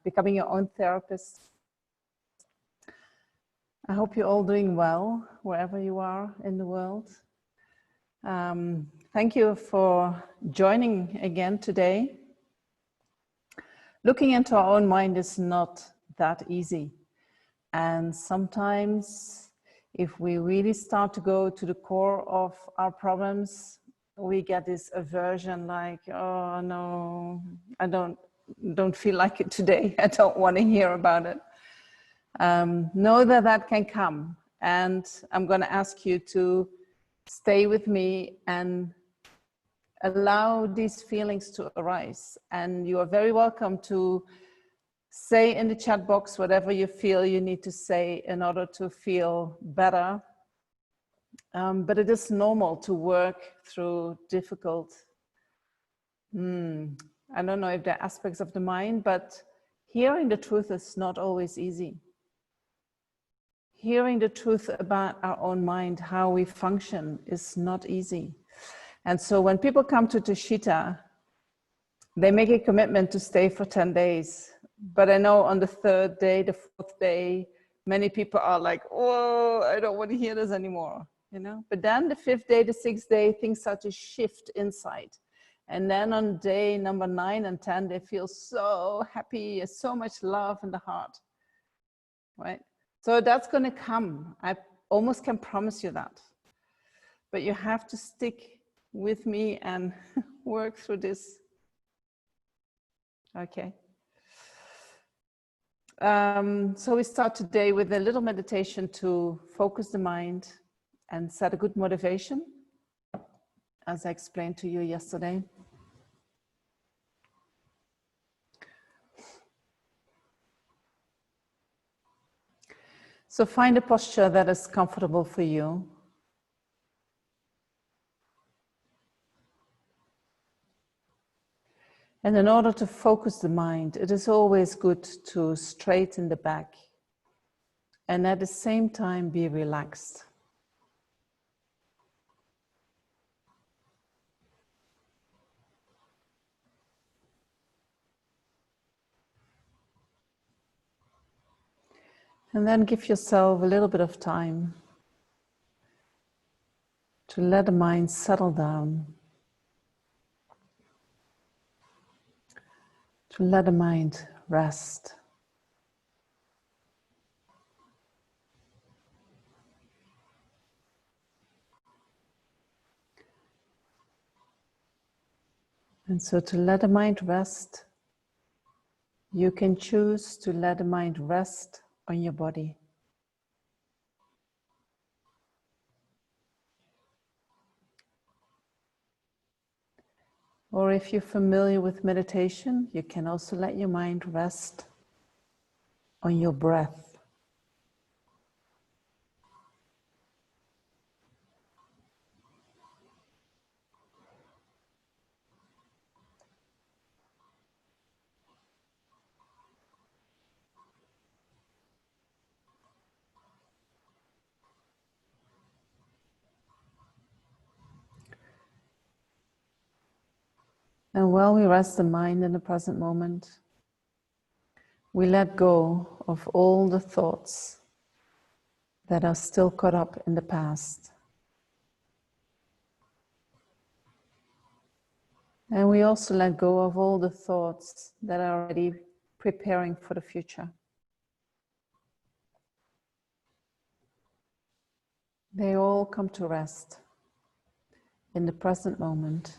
becoming your own therapist. I hope you're all doing well, wherever you are in the world. Thank you for joining again today. Looking into our own mind is not that easy. And sometimes, if we really start to go to the core of our problems, we get this aversion like, oh no, I don't feel like it today. I don't want to hear about it. Know that that can come. And I'm going to ask you to stay with me and allow these feelings to arise. And you are very welcome to say in the chat box whatever you feel you need to say in order to feel better. But it is normal to work through difficult, I don't know if there are aspects of the mind, but hearing the truth is not always easy. Hearing the truth about our own mind, how we function, is not easy. And so when people come to Tushita, they make a commitment to stay for 10 days. But I know on the third day, the fourth day, many people are like, oh, I don't want to hear this anymore, you know? But then the fifth day, the sixth day, things start to shift inside. And then on day number 9 and 10, they feel so happy, so much love in the heart, right? So that's going to come. I almost can promise you that. But you have to stick with me and work through this. Okay. So we start today with a little meditation to focus the mind and set a good motivation, as I explained to you yesterday. So find a posture that is comfortable for you. And in order to focus the mind, it is always good to straighten the back and at the same time be relaxed. And then give yourself a little bit of time to let the mind settle down, to let the mind rest. And so to let the mind rest, you can choose to let the mind rest on your body. Or if you're familiar with meditation, you can also let your mind rest on your breath. And while we rest the mind in the present moment, we let go of all the thoughts that are still caught up in the past. And we also let go of all the thoughts that are already preparing for the future. They all come to rest in the present moment.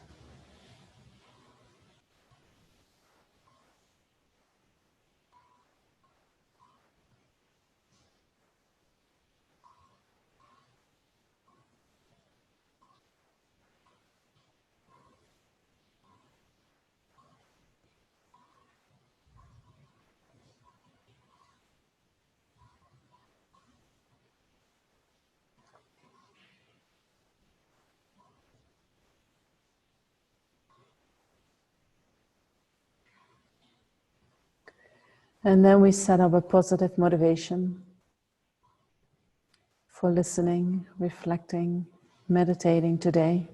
And then we set up a positive motivation for listening, reflecting, meditating today.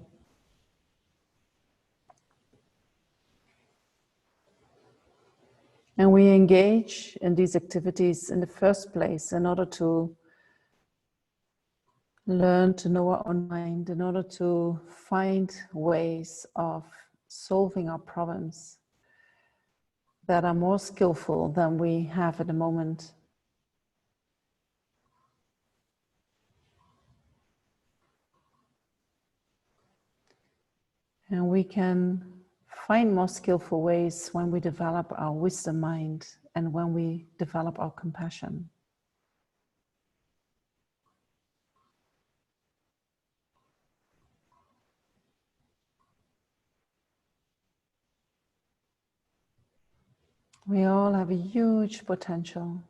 And we engage in these activities in the first place in order to learn to know our own mind, in order to find ways of solving our problems that are more skillful than we have at the moment. And we can find more skillful ways when we develop our wisdom mind and when we develop our compassion. We all have a huge potential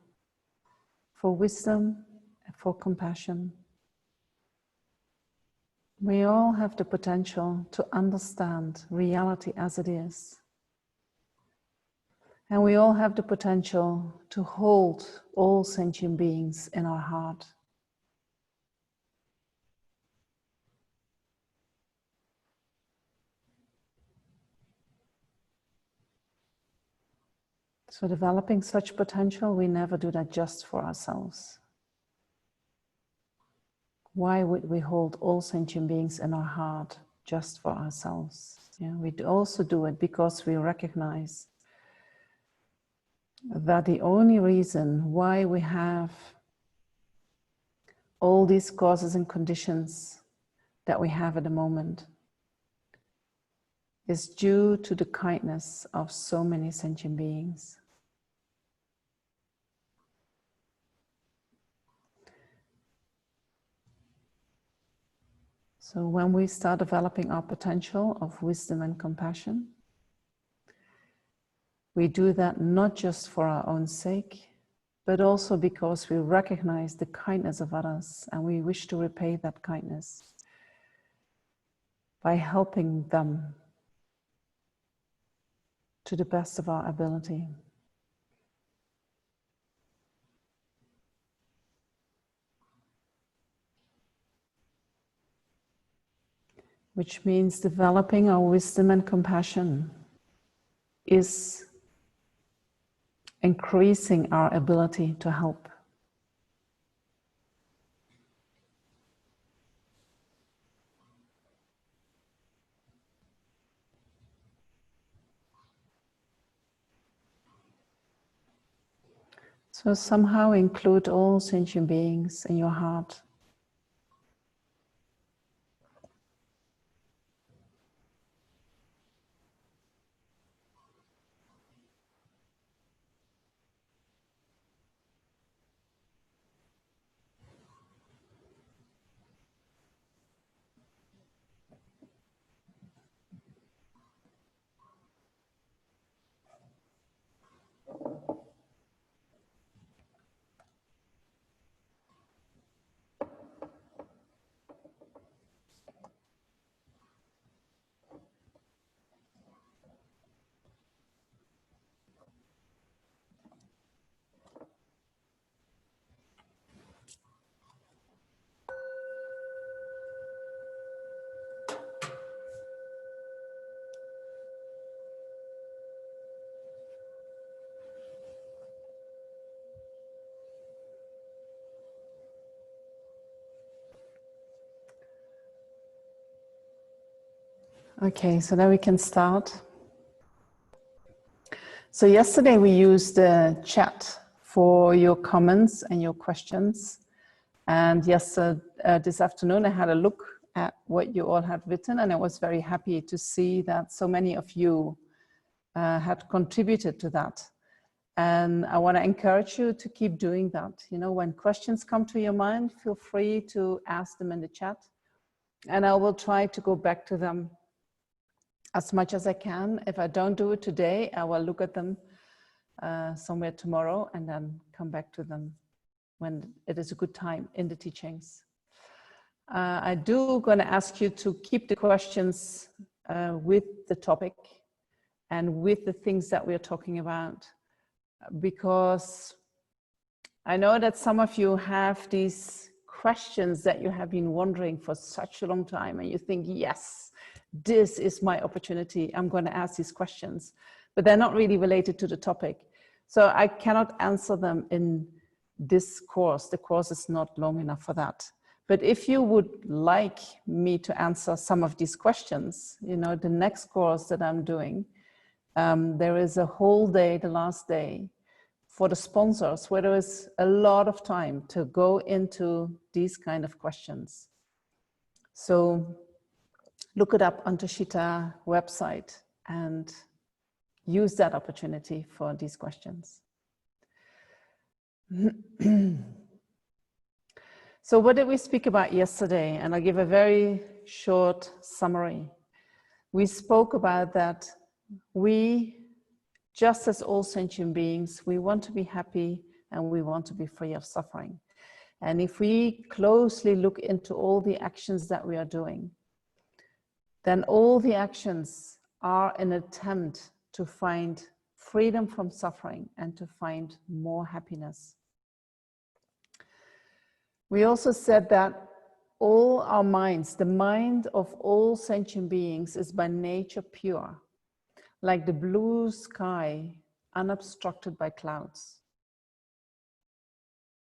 for wisdom and for compassion. We all have the potential to understand reality as it is. And we all have the potential to hold all sentient beings in our heart. So developing such potential, we never do that just for ourselves. Why would we hold all sentient beings in our heart just for ourselves? Yeah, we also do it because we recognize that the only reason why we have all these causes and conditions that we have at the moment is due to the kindness of so many sentient beings. So when we start developing our potential of wisdom and compassion, we do that not just for our own sake, but also because we recognize the kindness of others and we wish to repay that kindness by helping them to the best of our ability. Which means developing our wisdom and compassion is increasing our ability to help. So somehow include all sentient beings in your heart. Okay, so now we can start. So yesterday we used the chat for your comments and your questions. And this afternoon I had a look at what you all had written, and I was very happy to see that so many of you had contributed to that. And I want to encourage you to keep doing that. You know, when questions come to your mind, feel free to ask them in the chat. And I will try to go back to them as much as I can. If I don't do it today, I will look at them somewhere tomorrow and then come back to them when it is a good time in the teachings. I do going to ask you to keep the questions with the topic and with the things that we're talking about, because I know that some of you have these questions that you have been wondering for such a long time, and you think, yes, this is my opportunity. I'm going to ask these questions, but they're not really related to the topic. So I cannot answer them in this course. The course is not long enough for that. But if you would like me to answer some of these questions, you know, the next course that I'm doing, there is a whole day, the last day, for the sponsors, where there is a lot of time to go into these kind of questions. So look it up on Toshita website and use that opportunity for these questions. So what did we speak about yesterday? And I'll give a very short summary. We spoke about that we, just as all sentient beings, we want to be happy and we want to be free of suffering. And if we closely look into all the actions that we are doing, then all the actions are an attempt to find freedom from suffering and to find more happiness. We also said that all our minds, the mind of all sentient beings, is by nature pure, like the blue sky, unobstructed by clouds.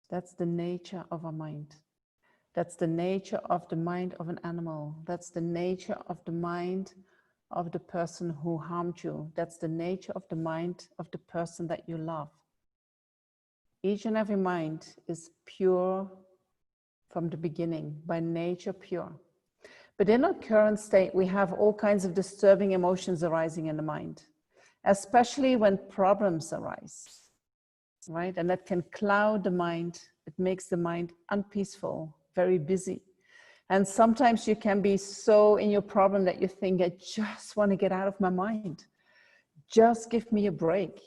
That's the nature of our mind. That's the nature of the mind of an animal. That's the nature of the mind of the person who harmed you. That's the nature of the mind of the person that you love. Each and every mind is pure from the beginning, by nature pure. But in our current state, we have all kinds of disturbing emotions arising in the mind, especially when problems arise, right? And that can cloud the mind. It makes the mind unpeaceful, very busy. And sometimes you can be so in your problem that you think, I just want to get out of my mind. Just give me a break,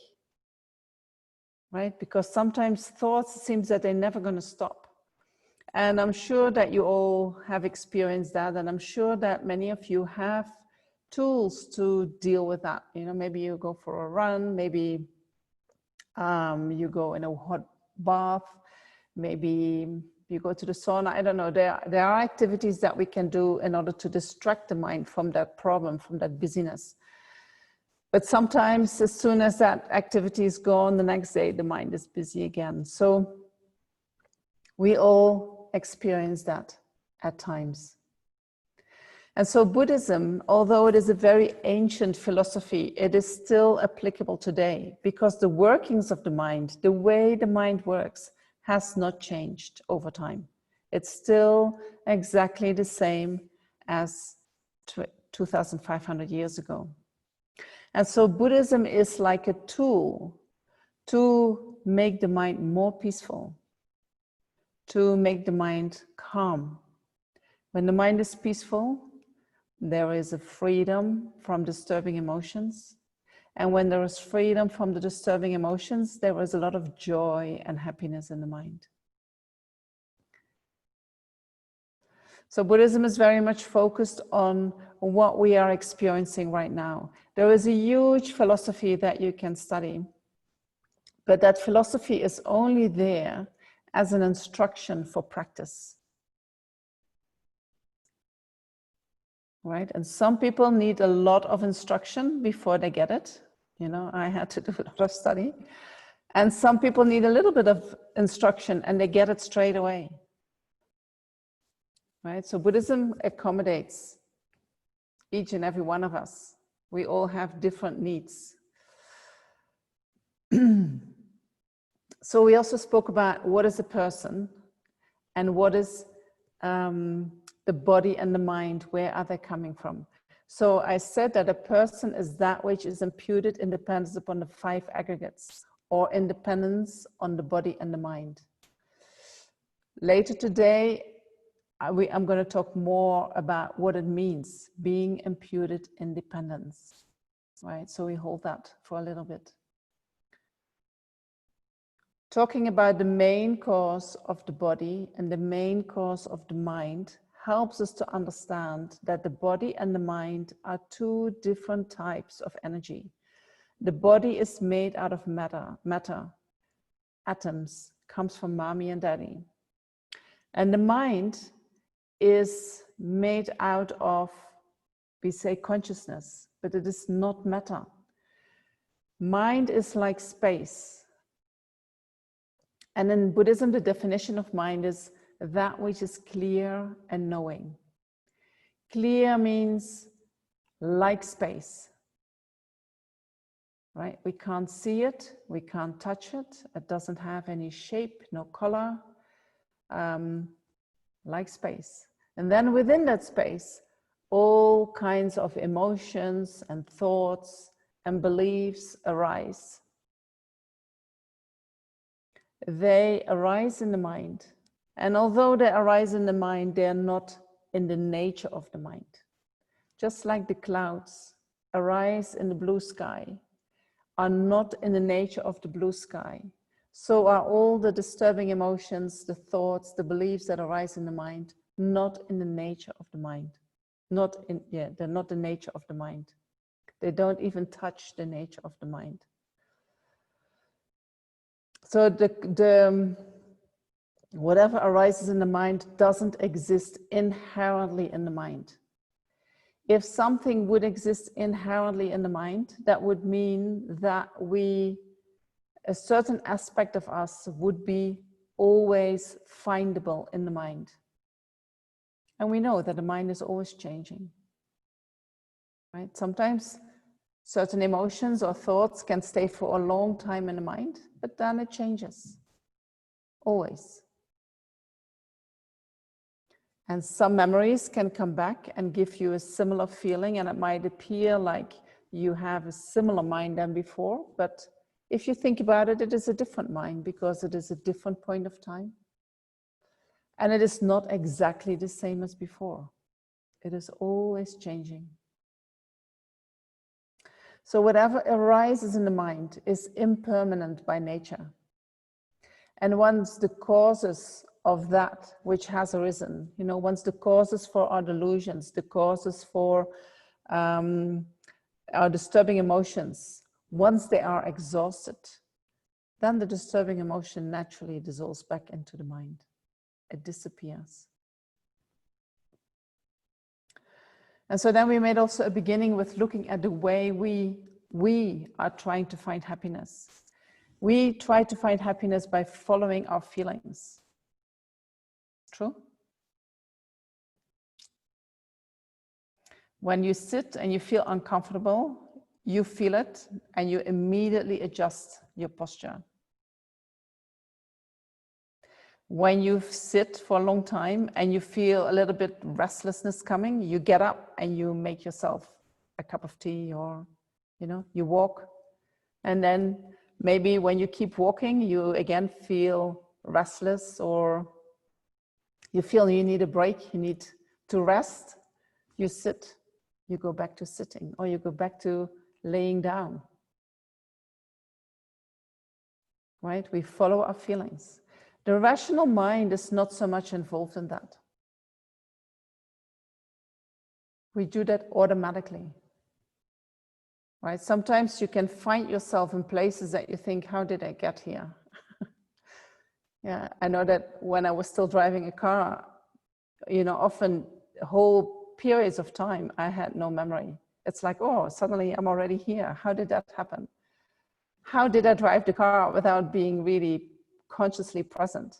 right? Because sometimes thoughts, it seems that they're never going to stop. And I'm sure that you all have experienced that, and I'm sure that many of you have tools to deal with that. You know, maybe you go for a run, maybe you go in a hot bath, maybe you go to the sauna. I don't know. There are activities that we can do in order to distract the mind from that problem, from that busyness. But sometimes, as soon as that activity is gone, the next day the mind is busy again. So we all experience that at times. And so Buddhism, although it is a very ancient philosophy, it is still applicable today, because the workings of the mind, the way the mind works, has not changed over time. It's still exactly the same as 2,500 years ago. And so Buddhism is like a tool to make the mind more peaceful, to make the mind calm. When the mind is peaceful, there is a freedom from disturbing emotions. And when there is freedom from the disturbing emotions, there is a lot of joy and happiness in the mind. So Buddhism is very much focused on what we are experiencing right now. There is a huge philosophy that you can study, but that philosophy is only there as an instruction for practice. Right? And some people need a lot of instruction before they get it. You know, I had to do a lot of study. And some people need a little bit of instruction and they get it straight away. Right? So Buddhism accommodates each and every one of us. We all have different needs. So we also spoke about what is a person and what is the body and the mind, where are they coming from? So I said that a person is that which is imputed independence upon the 5 aggregates, or independence on the body and the mind. Later today, I'm going to talk more about what it means, being imputed independence, right? So we hold that for a little bit. Talking about the main cause of the body and the main cause of the mind helps us to understand that the body and the mind are 2 different types of energy. The body is made out of matter, atoms, comes from mommy and daddy. And the mind is made out of, we say, consciousness, but it is not matter. Mind is like space. And in Buddhism, the definition of mind is that which is clear and knowing. Clear means like space, right? We can't see it, we can't touch it, it doesn't have any shape, no color, like space. And then within that space, all kinds of emotions and thoughts and beliefs arise. They arise in the mind. And although they arise in the mind, they are not in the nature of the mind. Just like the clouds arise in the blue sky, are not in the nature of the blue sky. So are all the disturbing emotions, the thoughts, the beliefs that arise in the mind, not in the nature of the mind. They're not the nature of the mind. They don't even touch the nature of the mind. So whatever arises in the mind doesn't exist inherently in the mind. If something would exist inherently in the mind, that would mean that a certain aspect of us would be always findable in the mind. And we know that the mind is always changing, right? Sometimes certain emotions or thoughts can stay for a long time in the mind, but then it changes, always. And some memories can come back and give you a similar feeling, and it might appear like you have a similar mind than before, but if you think about it, it is a different mind because it is a different point of time. And it is not exactly the same as before. It is always changing. So whatever arises in the mind is impermanent by nature. And once the causes of that which has arisen, once the causes for our delusions, the causes for our disturbing emotions, once they are exhausted, then the disturbing emotion naturally dissolves back into the mind. It disappears. And so then we made also a beginning with looking at the way we are trying to find happiness. We try to find happiness by following our feelings. True? When you sit and you feel uncomfortable, you feel it and you immediately adjust your posture. When you sit for a long time and you feel a little bit restlessness coming, you get up and you make yourself a cup of tea, or you walk. And then maybe when you keep walking, you again feel restless, or you feel you need a break, you need to rest. You sit, you go back to sitting, or you go back to laying down. Right? We follow our feelings. The rational mind is not so much involved in that. We do that automatically. Right? Sometimes you can find yourself in places that you think, how did I get here? Yeah, I know that when I was still driving a car, often whole periods of time, I had no memory. It's like, oh, suddenly I'm already here. How did that happen? How did I drive the car without being really consciously present?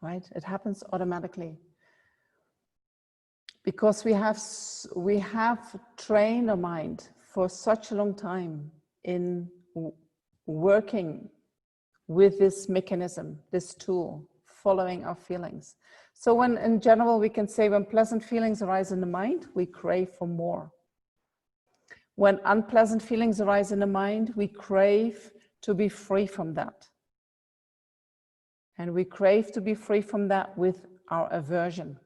Right? It happens automatically. Because we have trained our mind for such a long time in working with this mechanism, this tool, following our feelings. So when, in general, we can say when pleasant feelings arise in the mind, we crave for more. When unpleasant feelings arise in the mind, we crave to be free from that. And we crave to be free from that with our aversion.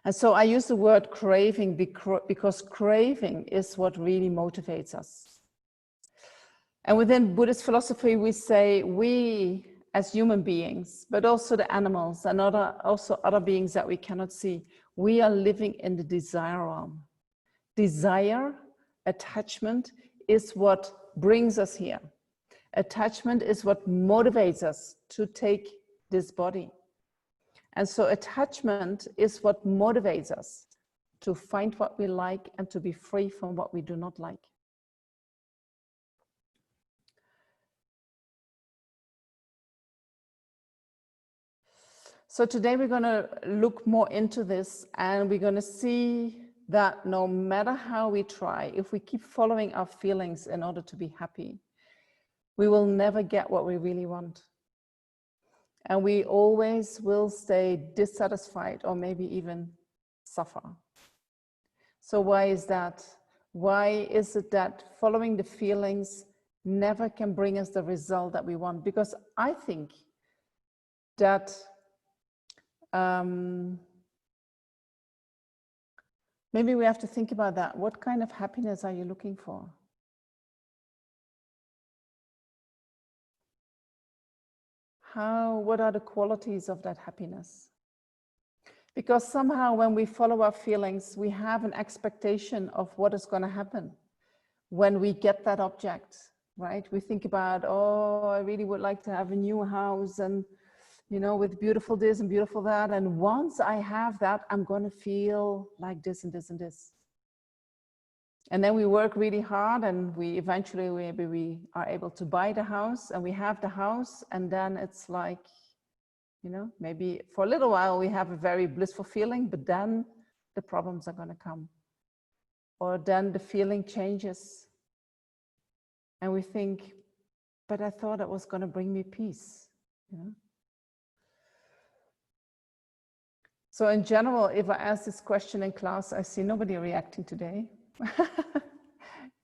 And so I use the word craving because craving is what really motivates us. And within Buddhist philosophy, we say we as human beings, but also the animals and also other beings that we cannot see, we are living in the desire realm. Desire, attachment is what brings us here. Attachment is what motivates us to take this body. And so attachment is what motivates us to find what we like and to be free from what we do not like. So today we're going to look more into this, and we're going to see that no matter how we try, if we keep following our feelings in order to be happy, we will never get what we really want. And we always will stay dissatisfied or maybe even suffer. So why is that? Why is it that following the feelings never can bring us the result that we want? Because I think that maybe we have to think about that. What kind of happiness are you looking for? What are the qualities of that happiness? Because somehow when we follow our feelings, we have an expectation of what is going to happen when we get that object, right? We think about, oh, I really would like to have a new house and, you know, with beautiful this and beautiful that. And once I have that, I'm going to feel like this and this and this. And then we work really hard, and we eventually maybe we are able to buy the house, and we have the house, and then it's like, you know, maybe for a little while we have a very blissful feeling, but then the problems are going to come. Or then the feeling changes. And we think, but I thought it was going to bring me peace. You know? So in general, if I ask this question in class, I see nobody reacting today.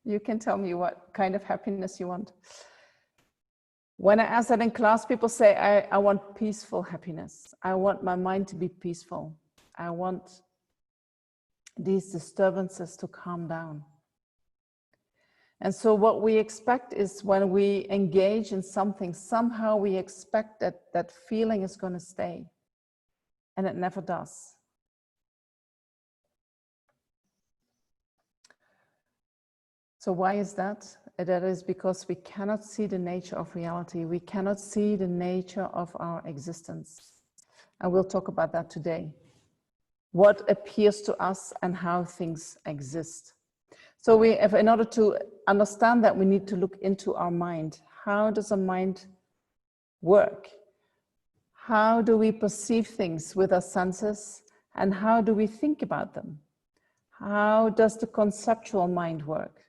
You can tell me what kind of happiness you want. When I ask that in class, people say, I want peaceful happiness. I want my mind to be peaceful. I want these disturbances to calm down. And so what we expect is when we engage in something, somehow we expect that that feeling is going to stay. And it never does. So why is that? That is because we cannot see the nature of reality. We cannot see the nature of our existence. And we'll talk about that today. What appears to us and how things exist. So in order to understand that, we need to look into our mind. How does a mind work? How do we perceive things with our senses? And how do we think about them? How does the conceptual mind work?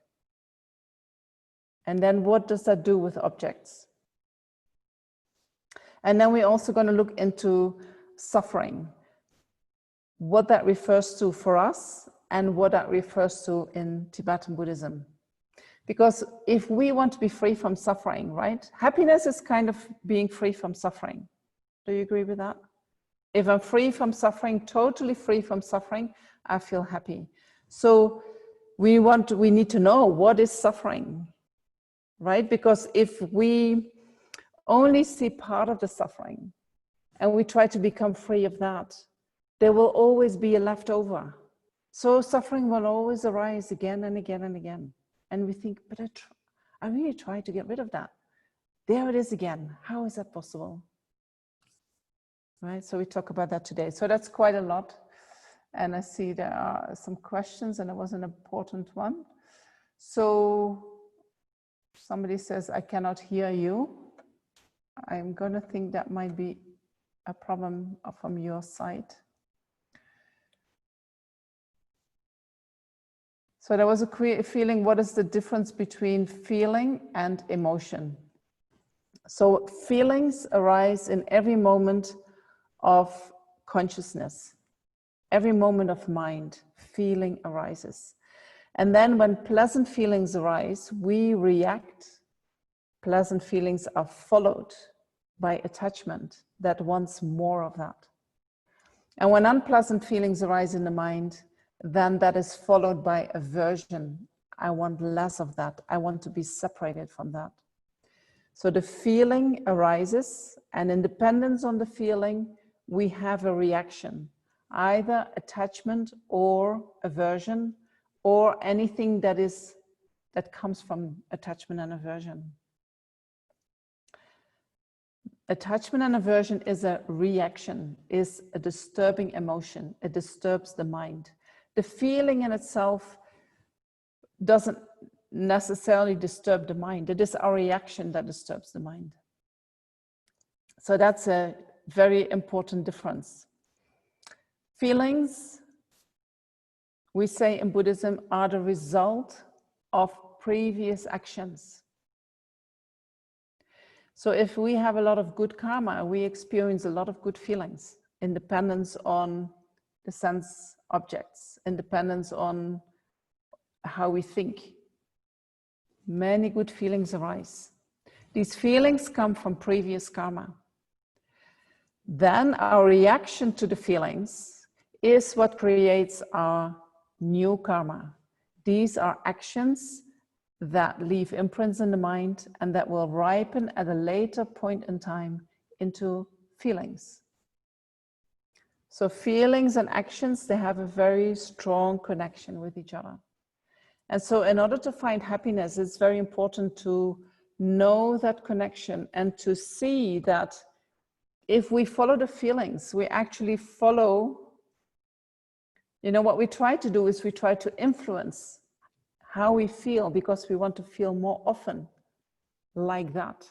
And then what does that do with objects? And then we're also going to look into suffering, what that refers to for us and what that refers to in Tibetan Buddhism. Because if we want to be free from suffering, right? Happiness is kind of being free from suffering. Do you agree with that? If I'm free from suffering, totally free from suffering, I feel happy. So we need to know what is suffering. Right? Because if we only see part of the suffering and we try to become free of that, there will always be a leftover. So suffering will always arise again and again and again. And we think, but I really tried to get rid of that. There it is again. How is that possible? Right? So we talk about that today. So that's quite a lot. And I see there are some questions, and it was an important one. So somebody says, I cannot hear you. I'm going to think that might be a problem from your side. So there was a feeling, what is the difference between feeling and emotion? So feelings arise in every moment of consciousness. Every moment of mind, feeling arises. And then when pleasant feelings arise, we react. Pleasant feelings are followed by attachment that wants more of that. And when unpleasant feelings arise in the mind, then that is followed by aversion. I want less of that. I want to be separated from that. So the feeling arises, and in dependence on the feeling, we have a reaction, either attachment or aversion, or anything that comes from attachment and aversion. Attachment and aversion is a reaction, is a disturbing emotion. It disturbs the mind. The feeling in itself doesn't necessarily disturb the mind. It is our reaction that disturbs the mind. So that's a very important difference. Feelings, we say in Buddhism, are the result of previous actions. So if we have a lot of good karma, we experience a lot of good feelings, independence on the sense objects, independence on how we think. Many good feelings arise. These feelings come from previous karma. Then our reaction to the feelings is what creates our new karma. These are actions that leave imprints in the mind and that will ripen at a later point in time into feelings. So feelings and actions, they have a very strong connection with each other. And so in order to find happiness, it's very important to know that connection and to see that if we follow the feelings, we actually follow, what we try to do is we try to influence how we feel because we want to feel more often like that.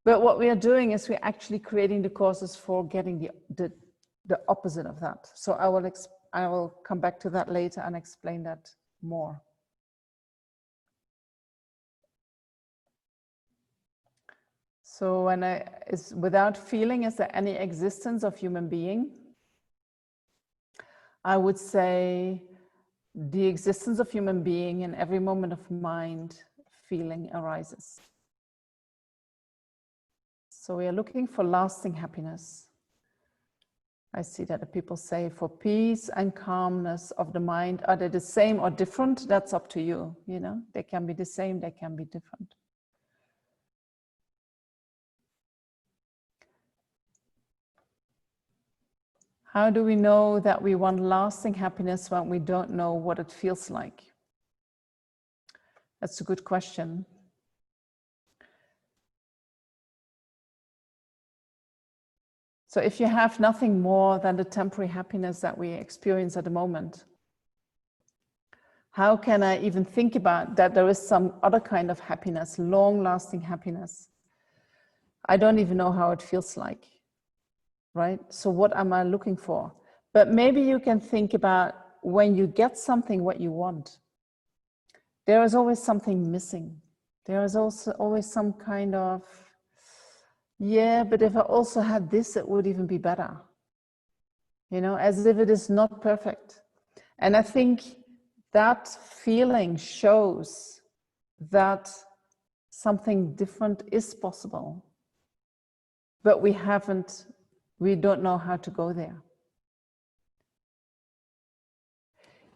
But what we are doing is we're actually creating the causes for getting the opposite of that. So I will come back to that later and explain that more. So without feeling, is there any existence of human being? I would say the existence of human being in every moment of mind, feeling arises. So we are looking for lasting happiness. I see that the people say for peace and calmness of the mind, are they the same or different? That's up to you, They can be the same, they can be different. How do we know that we want lasting happiness when we don't know what it feels like? That's a good question. So if you have nothing more than the temporary happiness that we experience at the moment, how can I even think about that there is some other kind of happiness, long-lasting happiness? I don't even know how it feels like, right? So what am I looking for? But maybe you can think about when you get something what you want, there is always something missing. There is also always some kind of, yeah, but if I also had this, it would even be better. As if it is not perfect. And I think that feeling shows that something different is possible, but we don't know how to go there.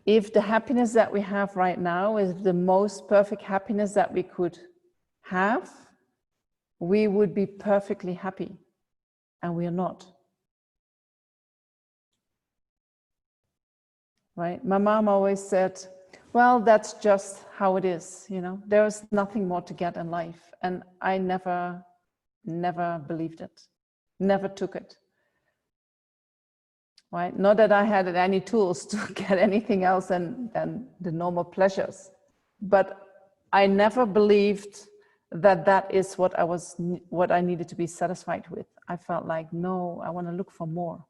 If the happiness that we have right now is the most perfect happiness that we could have, we would be perfectly happy, and we are not. Right? My mom always said, well, that's just how it is, there is nothing more to get in life. And I never believed it, never took it. Right? Not that I had any tools to get anything else than the normal pleasures, but I never believed that is what I needed to be satisfied with. I felt like, no, I want to look for more.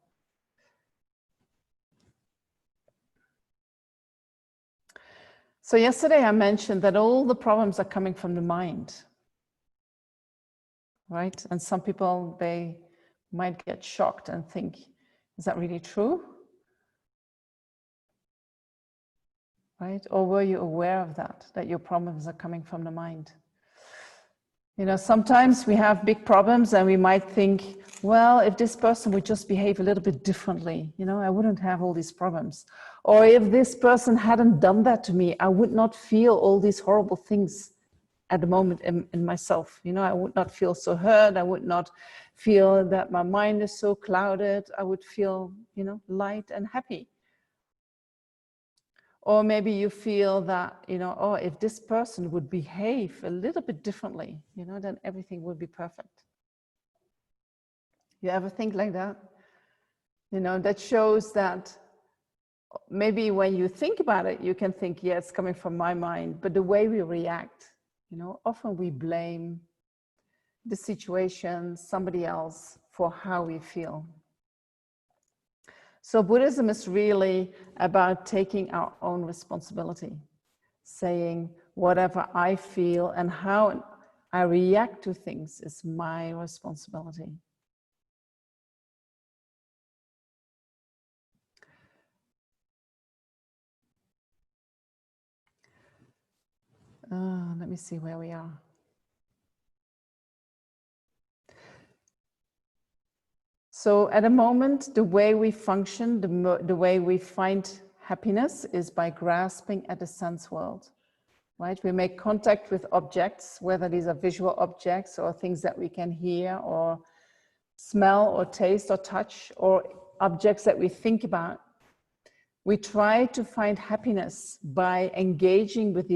So yesterday I mentioned that all the problems are coming from the mind, right? And some people, they might get shocked and think, is that really true? Right? Or were you aware of that your problems are coming from the mind? Sometimes we have big problems and we might think, well, if this person would just behave a little bit differently, I wouldn't have all these problems. Or if this person hadn't done that to me, I would not feel all these horrible things at the moment in myself. I would not feel so hurt. I would not feel that my mind is so clouded. I would feel, light and happy. Or maybe you feel that, oh, if this person would behave a little bit differently, then everything would be perfect. You ever think like that? That shows that maybe when you think about it, you can think, yeah, it's coming from my mind. But the way we react, often we blame the situation, somebody else for how we feel. So Buddhism is really about taking our own responsibility, saying whatever I feel and how I react to things is my responsibility. Let me see where we are. So at the moment, the way we function, the way we find happiness is by grasping at the sense world, right? We make contact with objects, whether these are visual objects or things that we can hear or smell or taste or touch, or objects that we think about. We try to find happiness by engaging with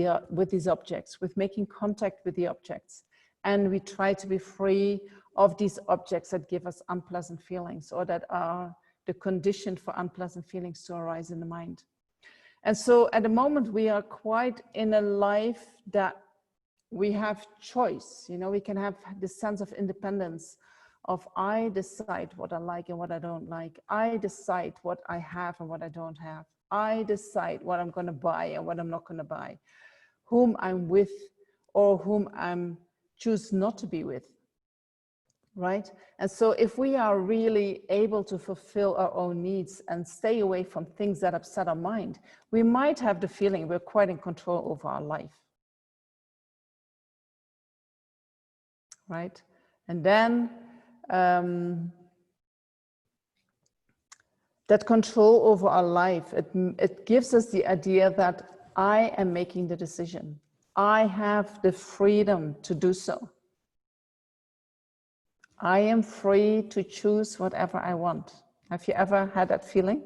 these objects, with making contact with the objects. And we try to be free of these objects that give us unpleasant feelings or that are the condition for unpleasant feelings to arise in the mind. And so at the moment we are quite in a life that we have choice, you know, we can have this sense of independence of I decide what I like and what I don't like. I decide what I have and what I don't have. I decide what I'm going to buy and what I'm not going to buy, whom I'm with or whom I'm choose not to be with, right? And so if we are really able to fulfill our own needs and stay away from things that upset our mind, we might have the feeling we're quite in control over our life, right? And then that control over our life, it gives us the idea that I am making the decision. I have the freedom to do so. I am free to choose whatever I want. Have you ever had that feeling?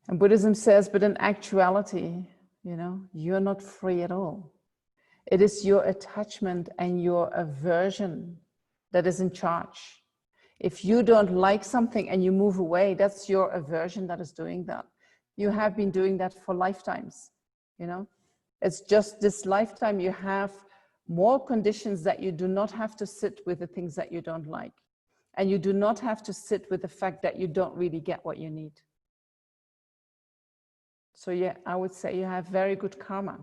And Buddhism says, but in actuality, you know, you're not free at all. It is your attachment and your aversion that is in charge. If you don't like something and you move away, that's your aversion that is doing that. You have been doing that for lifetimes, you know. It's just this lifetime you have more conditions that you do not have to sit with the things that you don't like. And you do not have to sit with the fact that you don't really get what you need. So yeah, I would say you have very good karma.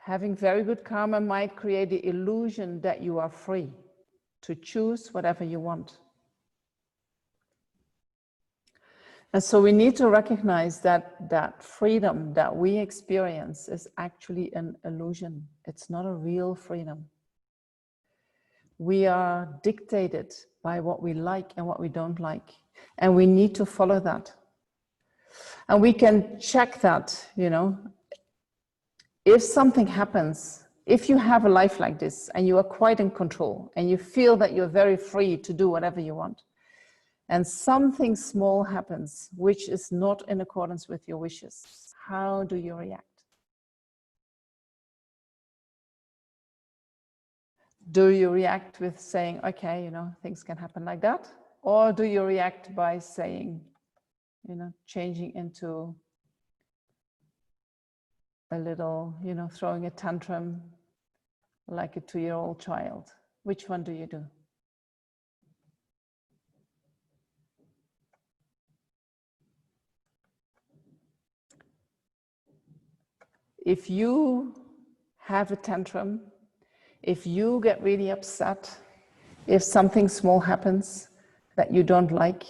Having very good karma might create the illusion that you are free to choose whatever you want. And so we need to recognize that freedom that we experience is actually an illusion. It's not a real freedom. We are dictated by what we like and what we don't like. And we need to follow that. And we can check that, you know, if something happens, if you have a life like this and you are quite in control and you feel that you're very free to do whatever you want, and something small happens which is not in accordance with your wishes, how do you react? Do you react with saying, okay, you know, things can happen like that? Or do you react by saying, you know, changing into a little, you know, throwing a tantrum like a 2-year-old child? Which one do you do? If you have a tantrum, if you get really upset, if something small happens that you don't like,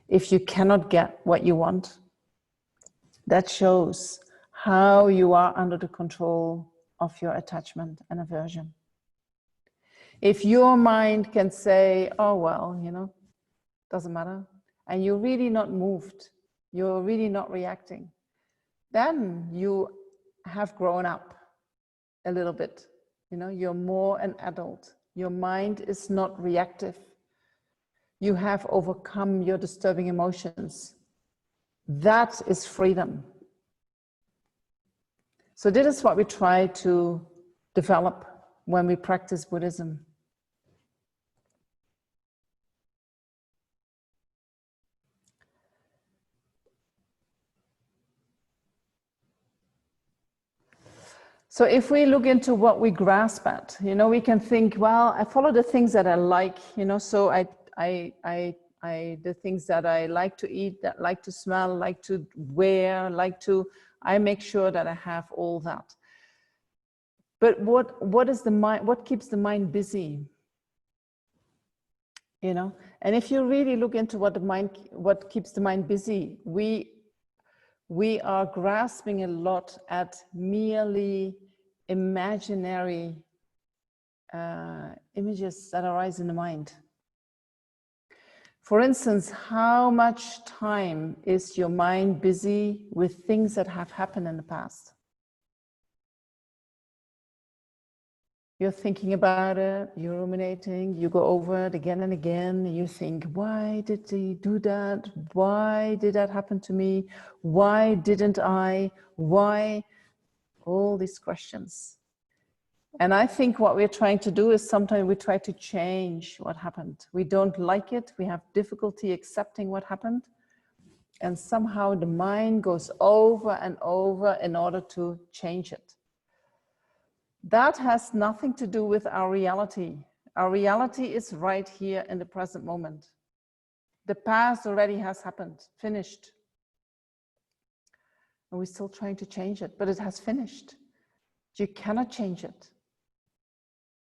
if you cannot get what you want, that shows how you are under the control of your attachment and aversion. If your mind can say, oh, well, you know, doesn't matter, and you're really not moved, you're really not reacting, then you have grown up a little bit. You know, you're more an adult. Your mind is not reactive. You have overcome your disturbing emotions. That is freedom. So this is what we try to develop when we practice Buddhism. So if we look into what we grasp at, you know, we can think, well, I follow the things that I like, you know, so the things that I like to eat, that like to smell, like to wear, I make sure that I have all that. But what is the mind, what keeps the mind busy? You know, and if you really look into what keeps the mind busy, we are grasping a lot at merely imaginary images that arise in the mind. For instance, how much time is your mind busy with things that have happened in the past? You're thinking about it, you're ruminating, you go over it again and again, and you think, why did he do that? Why did that happen to me? Why didn't I? Why? All these questions. And I think what we're trying to do is sometimes we try to change what happened. We don't like it, we have difficulty accepting what happened. And somehow the mind goes over and over in order to change it. That has nothing to do with our reality. Our reality is right here in the present moment. The past already has happened, finished. And we're still trying to change it, but it has finished. You cannot change it.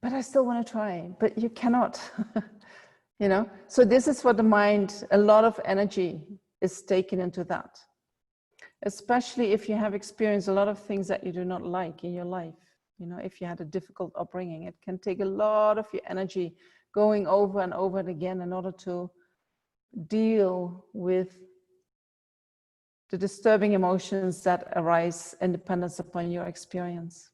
But I still want to try, but you cannot. You know, so this is what the mind, a lot of energy is taken into that. Especially if you have experienced a lot of things that you do not like in your life. You know, if you had a difficult upbringing, it can take a lot of your energy going over and over and again in order to deal with the disturbing emotions that arise in dependence upon your experience.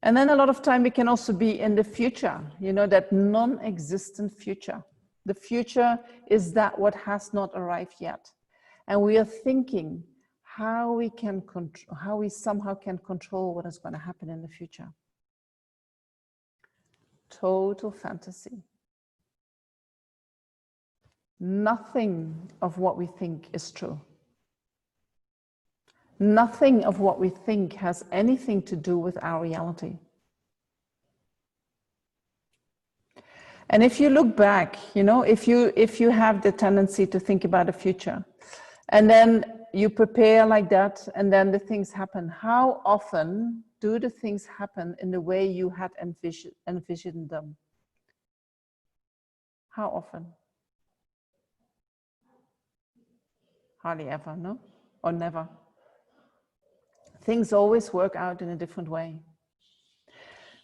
And then a lot of time we can also be in the future, you know, that non-existent future. The future is that what has not arrived yet. And we are thinking how we somehow can control what is going to happen in the future. Total fantasy. Nothing of what we think is true. Nothing of what we think has anything to do with our reality. And if you look back, you know, if you have the tendency to think about the future, and then you prepare like that, and then the things happen, how often do the things happen in the way you had envisioned them? How often? Hardly ever, no? Or never. Things always work out in a different way.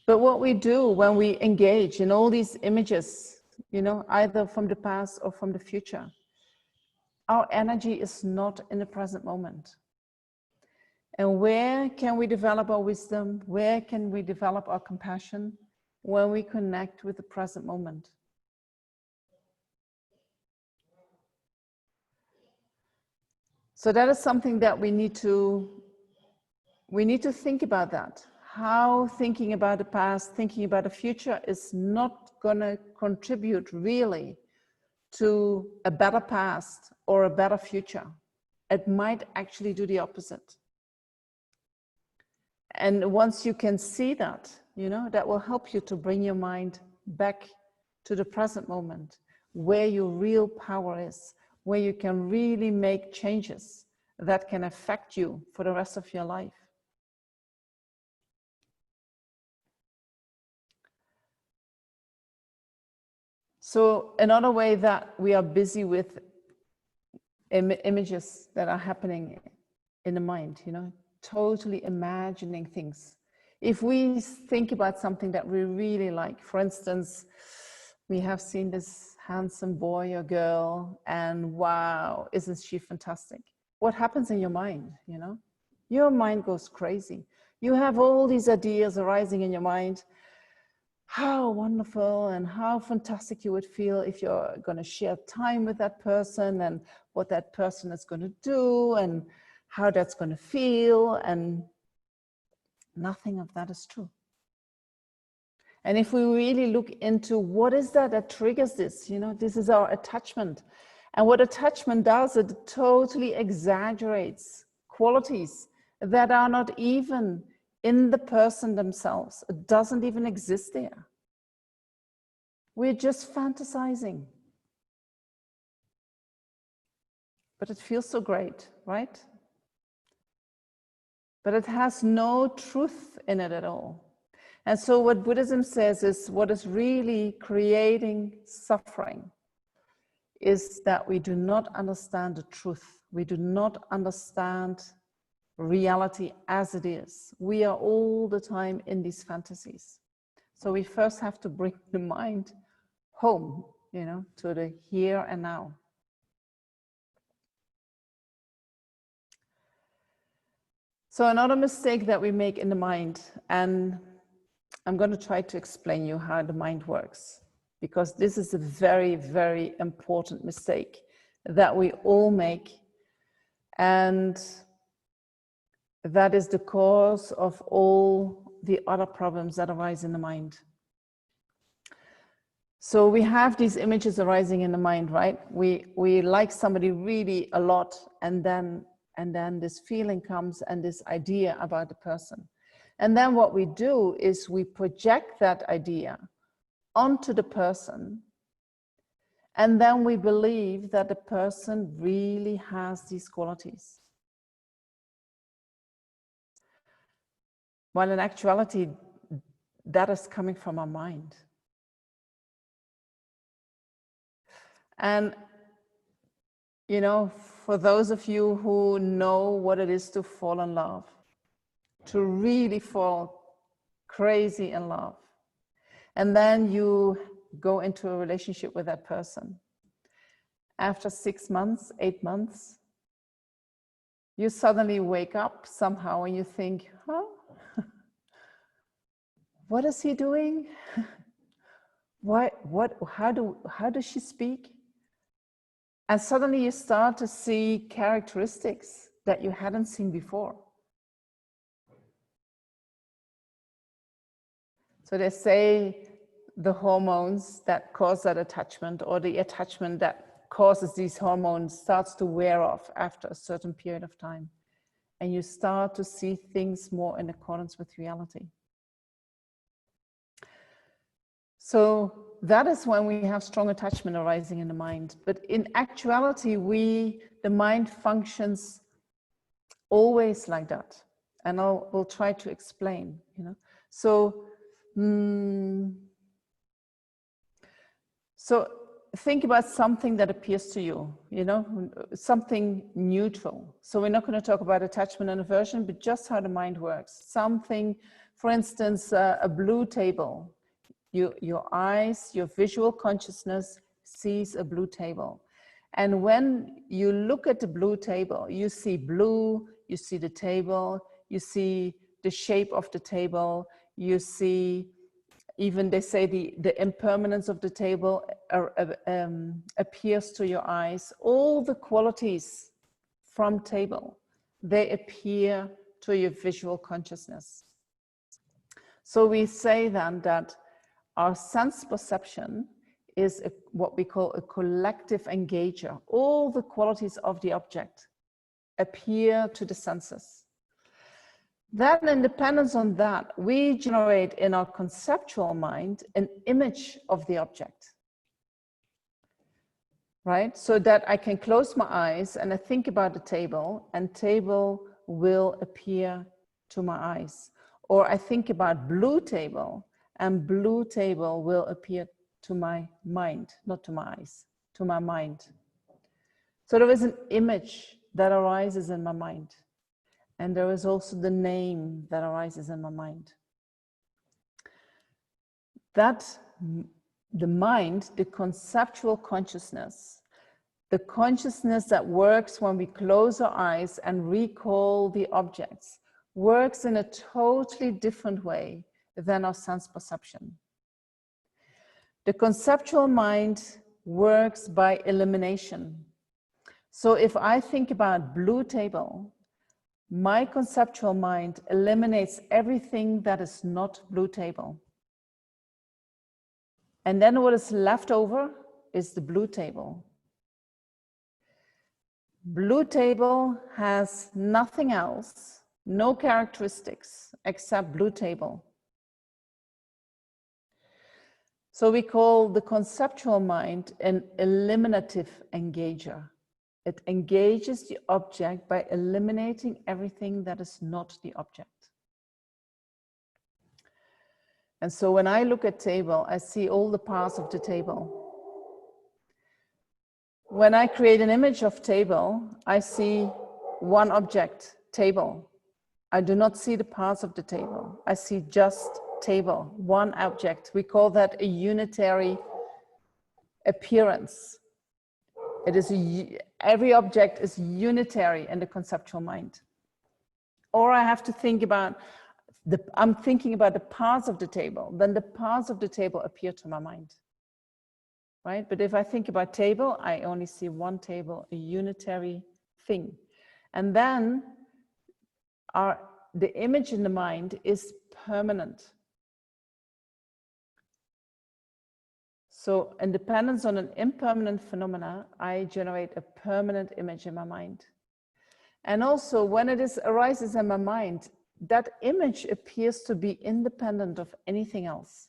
But what we do when we engage in all these images, you know, either from the past or from the future, our energy is not in the present moment. And where can we develop our wisdom? Where can we develop our compassion? When we connect with the present moment. So that is something that we need to think about that. How thinking about the past, thinking about the future is not going to contribute really to a better past or a better future. It might actually do the opposite. And once you can see that, you know, that will help you to bring your mind back to the present moment, where your real power is, where you can really make changes that can affect you for the rest of your life. So another way that we are busy with images that are happening in the mind, you know, totally imagining things. If we think about something that we really like, for instance, we have seen this handsome boy or girl and wow, isn't she fantastic? What happens in your mind, you know? Your mind goes crazy. You have all these ideas arising in your mind. How wonderful and how fantastic you would feel if you're going to share time with that person and what that person is going to do and how that's going to feel, and nothing of that is true. And if we really look into what is that triggers this, you know, this is our attachment. And what attachment does, it totally exaggerates qualities that are not even in the person themselves. It doesn't even exist there. We're just fantasizing. But it feels so great, right? But it has no truth in it at all. And so what Buddhism says is what is really creating suffering is that we do not understand the truth. We do not understand reality as it is. We are all the time in these fantasies. So we first have to bring the mind home, you know, to the here and now. So another mistake that we make in the mind, and I'm going to try to explain you how the mind works, because this is a very, very important mistake that we all make, and that is the cause of all the other problems that arise in the mind. So we have these images arising in the mind, right? We like somebody really a lot, and then this feeling comes and this idea about the person. And then what we do is we project that idea onto the person, and then we believe that the person really has these qualities. While in actuality, that is coming from our mind. And, you know, for those of you who know what it is to fall in love, to really fall crazy in love, and then you go into a relationship with that person. After 6 months, 8 months, you suddenly wake up somehow and you think, huh? What is he doing? How does she speak? And suddenly you start to see characteristics that you hadn't seen before. So they say the hormones that cause that attachment, or the attachment that causes these hormones, starts to wear off after a certain period of time. And you start to see things more in accordance with reality. So that is when we have strong attachment arising in the mind. But in actuality, the mind functions always like that. And we'll try to explain, you know. So think about something that appears to you, you know, something neutral. So we're not going to talk about attachment and aversion, but just how the mind works. Something, for instance, a blue table. Your eyes, your visual consciousness sees a blue table. And when you look at the blue table, you see blue, you see the table, you see the shape of the table, you see, even they say the impermanence of the table appears to your eyes. All the qualities from table, they appear to your visual consciousness. So we say then that our sense perception is what we call a collective engager. All the qualities of the object appear to the senses. Then, in dependence on that, we generate in our conceptual mind an image of the object, right? So that I can close my eyes and I think about the table, and table will appear to my eyes. Or I think about blue table, and blue table will appear to my mind, not to my eyes, to my mind. So there is an image that arises in my mind. And there is also the name that arises in my mind. That the mind, the conceptual consciousness, the consciousness that works when we close our eyes and recall the objects, works in a totally different way than our sense perception. The conceptual mind works by elimination. So if I think about blue table, my conceptual mind eliminates everything that is not blue table. And then what is left over is the blue table. Blue table has nothing else No characteristics except blue table. So we call the conceptual mind an eliminative engager. It engages the object by eliminating everything that is not the object. And so when I look at table, I see all the parts of the table. When I create an image of table, I see one object, table. I do not see the parts of the table. I see just table, one object. We call that a unitary appearance. It is every object is unitary in the conceptual mind. Or I have to think about I'm thinking about the parts of the table, then the parts of the table appear to my mind. Right? But if I think about table, I only see one table, a unitary thing. And then the image in the mind is permanent. So in dependence on an impermanent phenomena, I generate a permanent image in my mind. And also when it arises in my mind, that image appears to be independent of anything else,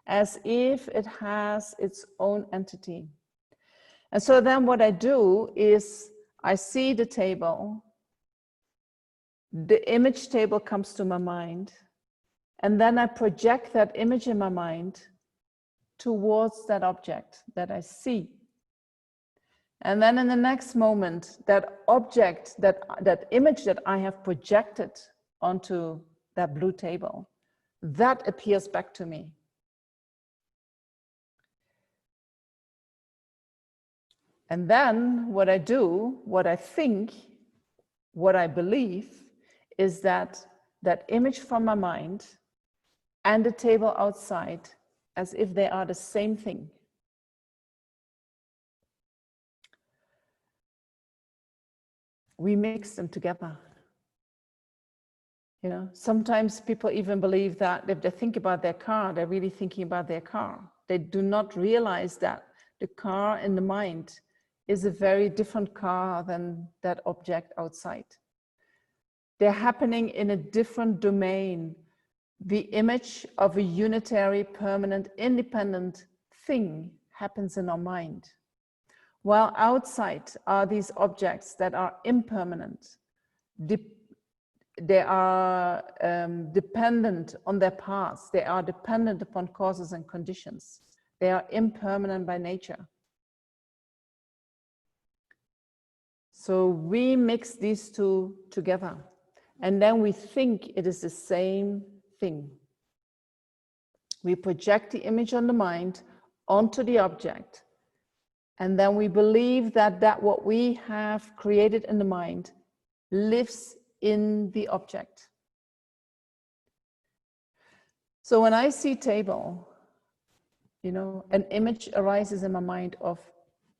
as if it has its own entity. And so then what I do is I see the table, the image table comes to my mind, and then I project that image in my mind towards that object that I see. And then in the next moment, that object, that image that I have projected onto that blue table, that appears back to me. And then what I do, what I think, what I believe is that that image from my mind and the table outside, as if they are the same thing. We mix them together. You know, sometimes people even believe that if they think about their car, they're really thinking about their car. They do not realize that the car in the mind is a very different car than that object outside. They're happening in a different domain. The image of a unitary, permanent, independent thing happens in our mind. While outside are these objects that are impermanent. They are dependent on their past. They are dependent upon causes and conditions. They are impermanent by nature. So we mix these two together, and then we think it is the same thing. We project the image on the mind onto the object, and then we believe that what we have created in the mind lives in the object. So when I see table, you know, an image arises in my mind of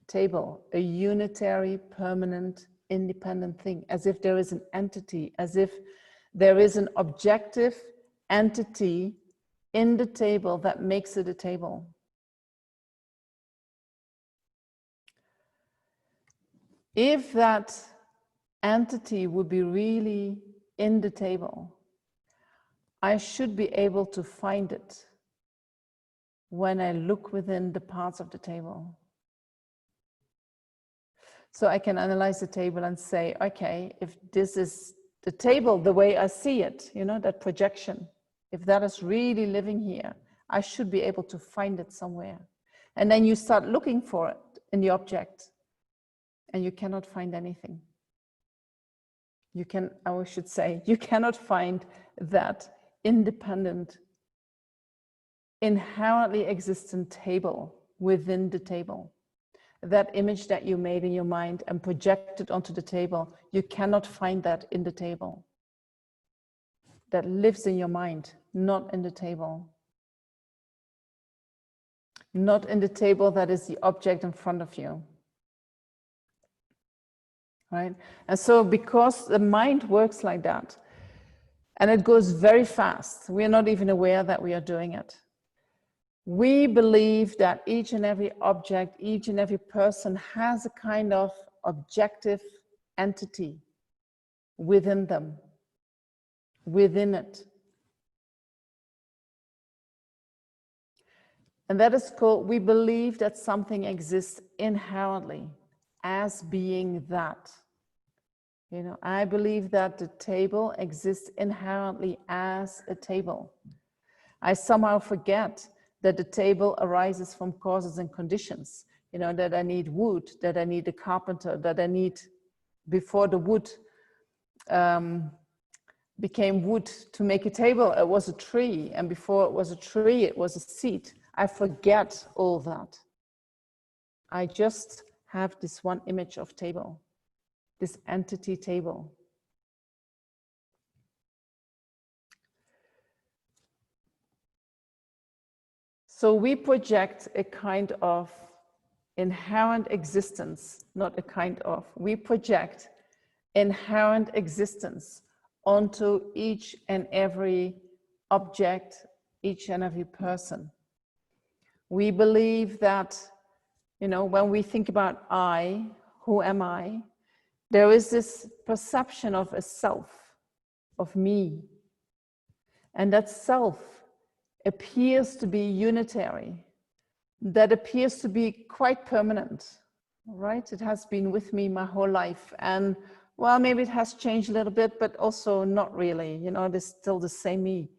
table, a unitary, permanent, independent thing, as if there is an entity, as if there is an objective entity in the table that makes it a table. If that entity would be really in the table, I should be able to find it when I look within the parts of the table. So I can analyze the table and say, okay, if this is the table the way I see it, you know, that projection, if that is really living here, I should be able to find it somewhere. And then you start looking for it in the object and you cannot find anything. You can, I should say, you cannot find that independent, inherently existent table within the table. That image that you made in your mind and projected onto the table, you cannot find that in the table. That lives in your mind, not in the table. Not in the table that is the object in front of you. Right? And so because the mind works like that, and it goes very fast, we are not even aware that we are doing it. We believe that each and every object, each and every person has a kind of objective entity within them. within it. And that is called, we believe that something exists inherently as being that. You know, I believe that the table exists inherently as a table. I somehow forget that the table arises from causes and conditions. You know, that I need wood, that I need a carpenter, that I need, before the wood became wood to make a table, it was a tree. And before it was a tree, it was a seed. I forget all that. I just have this one image of table, this entity table. So we project a kind of inherent existence, not a kind of, we project inherent existence onto each and every object, each and every person. We believe that, you know, when we think about I, who am I, there is this perception of a self, of me. And that self appears to be unitary, that appears to be quite permanent, right? It has been with me my whole life. And well, maybe it has changed a little bit, but also not really, you know, it is still the same me.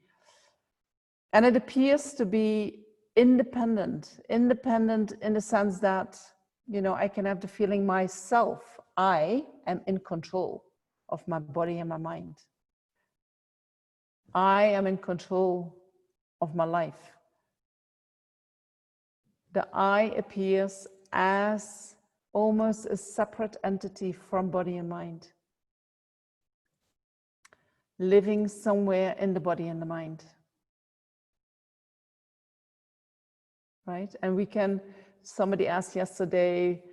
And it appears to be independent in the sense that, you know, I can have the feeling myself, I am in control of my body and my mind. I am in control of my life. The I appears as almost a separate entity from body and mind, living somewhere in the body and the mind. Right? And we can, somebody asked yesterday,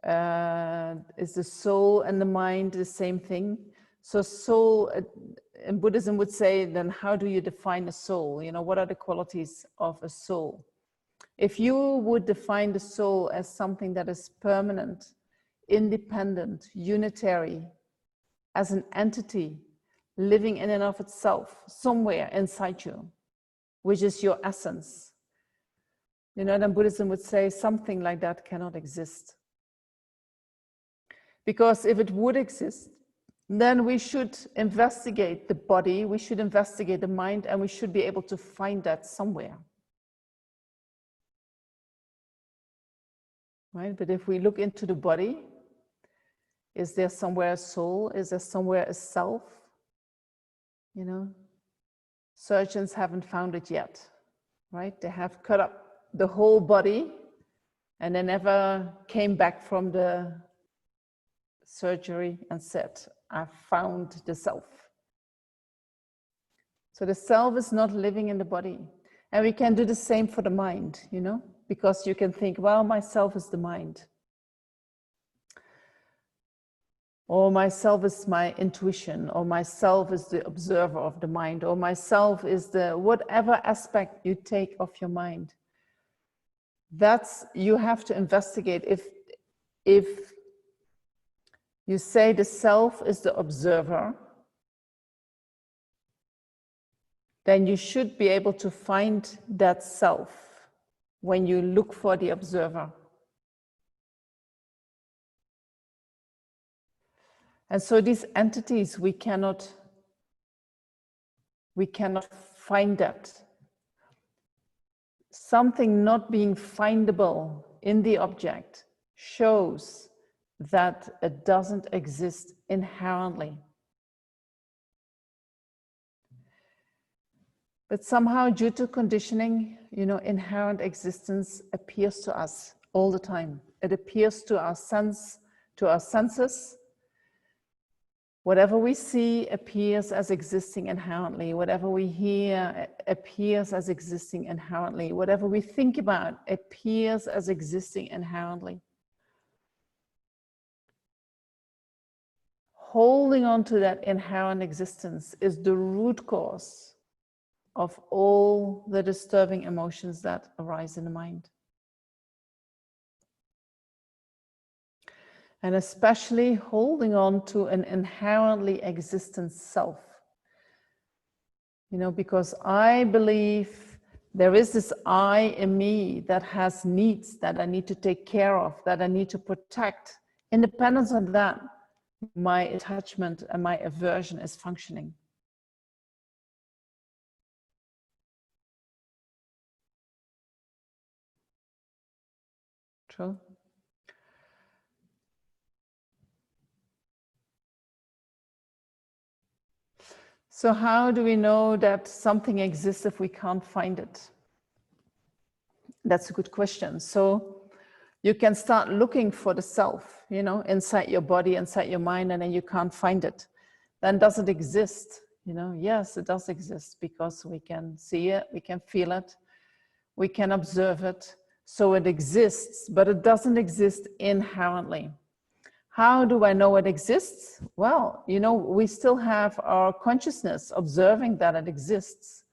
is the soul and the mind the same thing? So soul, in Buddhism would say, then how do you define a soul? You know, what are the qualities of a soul? If you would define the soul as something that is permanent, independent, unitary, as an entity living in and of itself, somewhere inside you, which is your essence, you know, then Buddhism would say something like that cannot exist. Because if it would exist, then we should investigate the body, we should investigate the mind, and we should be able to find that somewhere. Right? But if we look into the body, is there somewhere a soul? Is there somewhere a self? You know, surgeons haven't found it yet, right? They have cut up the whole body and they never came back from the surgery and said, I found the self. So the self is not living in the body. And we can do the same for the mind, you know, because you can think, well, myself is the mind. Or myself is my intuition, or myself is the observer of the mind, or myself is the whatever aspect you take of your mind. That's, you have to investigate. If you say the self is the observer, then you should be able to find that self when you look for the observer. And so these entities, we cannot find that. Something not being findable in the object shows that it doesn't exist inherently. But somehow, due to conditioning, you know, inherent existence appears to us all the time. It appears to our senses. Whatever we see appears as existing inherently. Whatever we hear appears as existing inherently. Whatever we think about appears as existing inherently. Holding on to that inherent existence is the root cause of all the disturbing emotions that arise in the mind. And especially holding on to an inherently existent self. You know, because I believe there is this I in me that has needs that I need to take care of, that I need to protect. Independent of that, my attachment and my aversion is functioning. True. So how do we know that something exists if we can't find it? That's a good question. So you can start looking for the self, you know, inside your body, inside your mind, and then you can't find it. Then does it exist? You know, yes, it does exist because we can see it, we can feel it, we can observe it. So it exists, but it doesn't exist inherently. How do I know it exists? Well, you know, we still have our consciousness observing that it exists.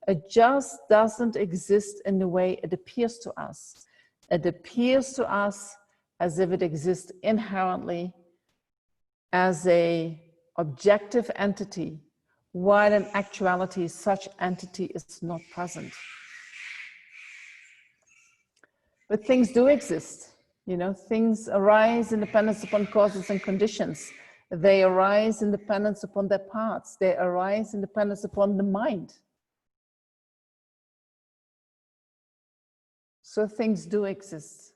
It just doesn't exist in the way it appears to us. It appears to us as if it exists inherently as an objective entity, while in actuality such entity is not present. But things do exist. You know, things arise in dependence upon causes and conditions. They arise in dependence upon their parts. They arise in dependence upon the mind. So things do exist.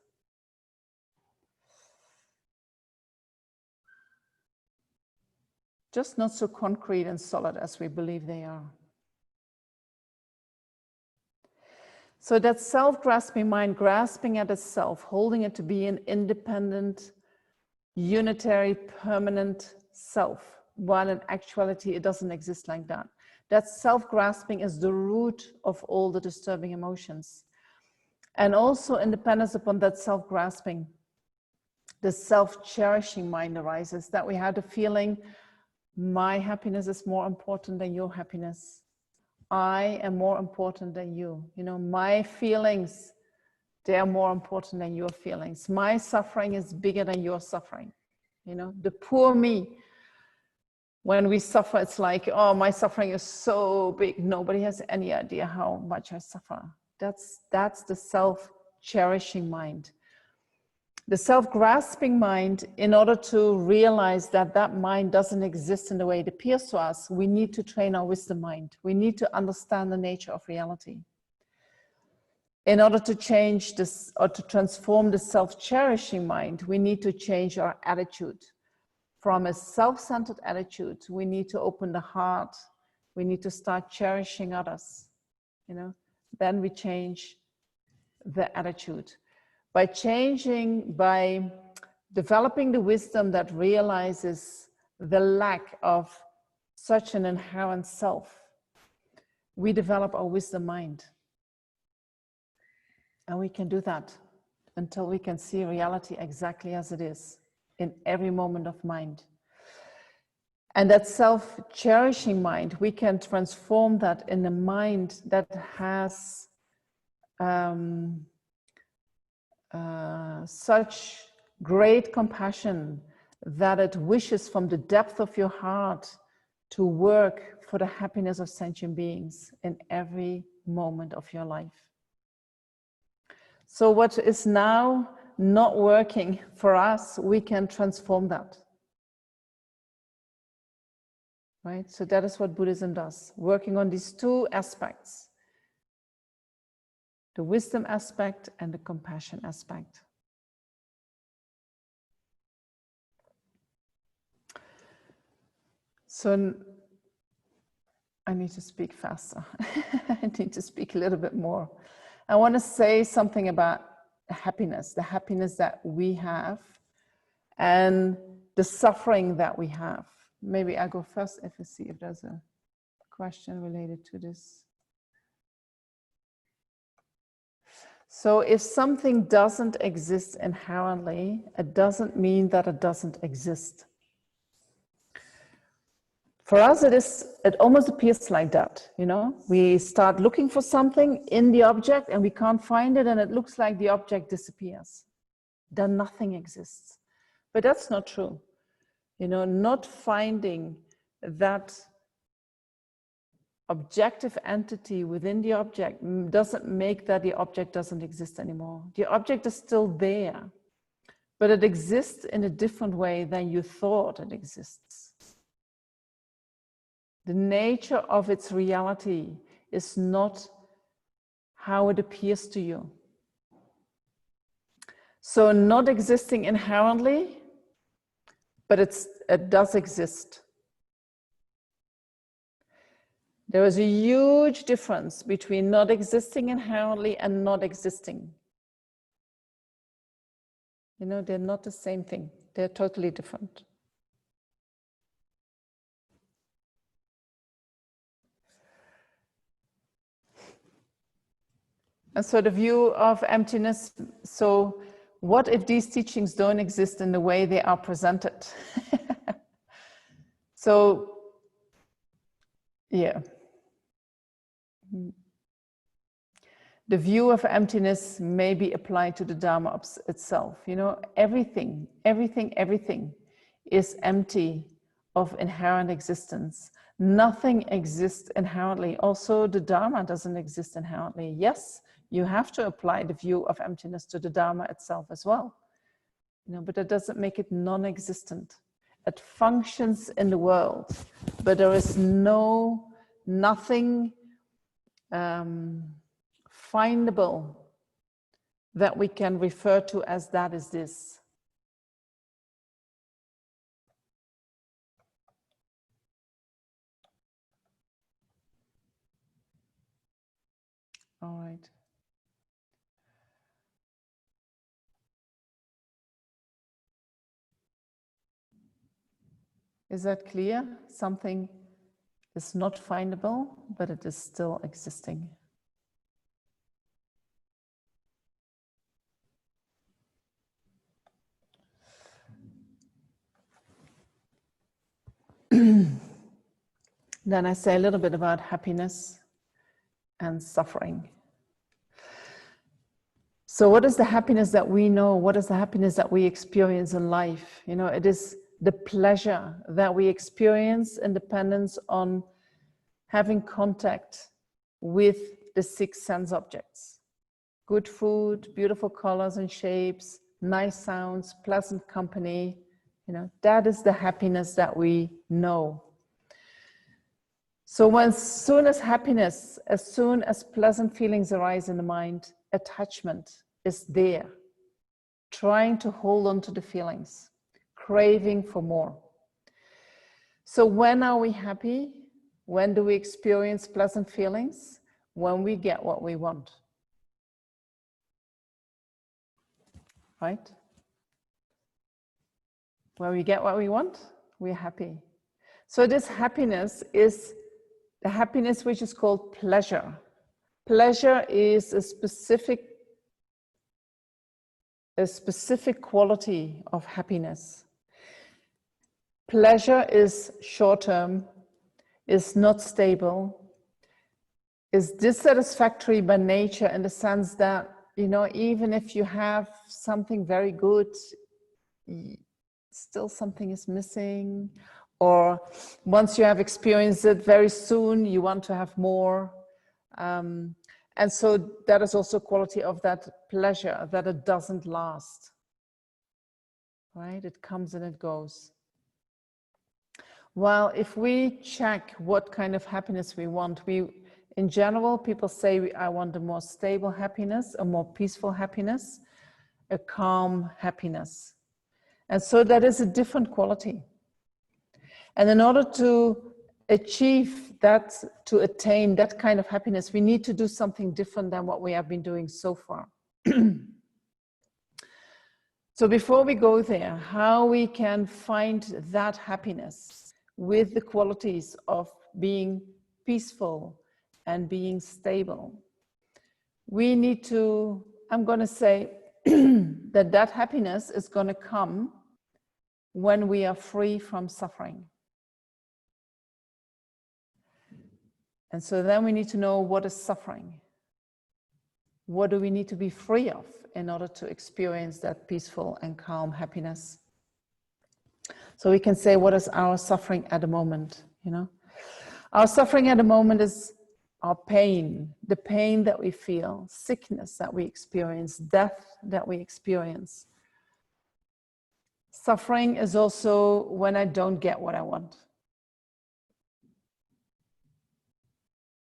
Just not so concrete and solid as we believe they are. So that self-grasping mind, grasping at itself, holding it to be an independent, unitary, permanent self, while in actuality it doesn't exist like that. That self-grasping is the root of all the disturbing emotions. And also in dependence upon that self-grasping, the self-cherishing mind arises, that we have the feeling, my happiness is more important than your happiness. I am more important than you. You know, my feelings, they are more important than your feelings. My suffering is bigger than your suffering. You know, the poor me, when we suffer, it's like, oh, my suffering is so big. Nobody has any idea how much I suffer. That's the self-cherishing mind. The self-grasping mind, in order to realize that that mind doesn't exist in the way it appears to us, we need to train our wisdom mind. We need to understand the nature of reality. In order to change this or to transform the self-cherishing mind, we need to change our attitude. From a self-centered attitude, we need to open the heart. We need to start cherishing others. You know, then we change the attitude. By developing the wisdom that realizes the lack of such an inherent self, we develop our wisdom mind. And we can do that until we can see reality exactly as it is in every moment of mind. And that self-cherishing mind, we can transform that in a mind that has such great compassion that it wishes from the depth of your heart to work for the happiness of sentient beings in every moment of your life. So what is now not working for us, we can transform that. Right? So that is what Buddhism does, working on these two aspects. The wisdom aspect and the compassion aspect. So I need to speak faster. I need to speak a little bit more. I want to say something about happiness, the happiness that we have and the suffering that we have. Maybe I go first if you see if there's a question related to this. So if something doesn't exist inherently, it doesn't mean that it doesn't exist. For us, it almost appears like that, you know? We start looking for something in the object and we can't find it and it looks like the object disappears. Then nothing exists. But that's not true. You know, not finding that objective entity within the object doesn't make that the object doesn't exist anymore. The object is still there, but it exists in a different way than you thought it exists. The nature of its reality is not how it appears to you. So not existing inherently, but it does exist. There is a huge difference between not existing inherently and not existing. You know, they're not the same thing. They're totally different. And so the view of emptiness, so what if these teachings don't exist in the way they are presented? So, yeah. The view of emptiness may be applied to the Dharma itself. You know, everything is empty of inherent existence. Nothing exists inherently. Also, the Dharma doesn't exist inherently. Yes, you have to apply the view of emptiness to the Dharma itself as well. You know, but that doesn't make it non-existent. It functions in the world, but there is nothing findable that we can refer to as that is this. All right. Is that clear? Something is not findable, but it is still existing. Then I say a little bit about happiness and suffering. So what is the happiness that we know? What is the happiness that we experience in life? You know, it is the pleasure that we experience in dependence on having contact with the 6 sense objects. Good food, beautiful colors and shapes, nice sounds, pleasant company. You know, that is the happiness that we know. So as soon as happiness, as soon as pleasant feelings arise in the mind, attachment is there, trying to hold on to the feelings, craving for more. So when are we happy? When do we experience pleasant feelings? When we get what we want. Right? When we get what we want, we're happy. So this happiness is the happiness which is called pleasure. Pleasure is a specific quality of happiness. Pleasure is short-term, is not stable, is dissatisfactory by nature in the sense that, you know, even if you have something very good, still something is missing. Or once you have experienced it, very soon you want to have more. And so that is also a quality of that pleasure, that it doesn't last. Right? It comes and it goes. Well, if we check what kind of happiness we want, in general, people say, I want a more stable happiness, a more peaceful happiness, a calm happiness. And so that is a different quality. And in order to achieve that, to attain that kind of happiness, we need to do something different than what we have been doing so far. So before we go there, how we can find that happiness with the qualities of being peaceful and being stable, we need to, I'm going to say that happiness is going to come when we are free from suffering. And so then we need to know what is suffering. What do we need to be free of in order to experience that peaceful and calm happiness? So we can say, what is our suffering at the moment, you know? Our suffering at the moment is our pain, the pain that we feel, sickness that we experience, death that we experience. Suffering is also when I don't get what I want.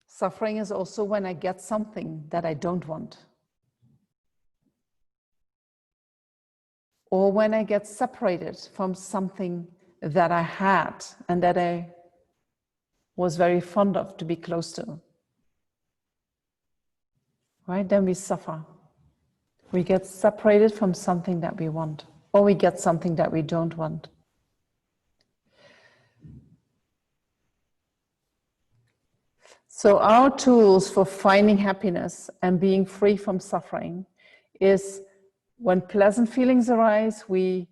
Suffering is also when I get something that I don't want. Or when I get separated from something that I had and that I was very fond of to be close to. Right? Then we suffer. We get separated from something that we want, or we get something that we don't want. So our tools for finding happiness and being free from suffering is when pleasant feelings arise, we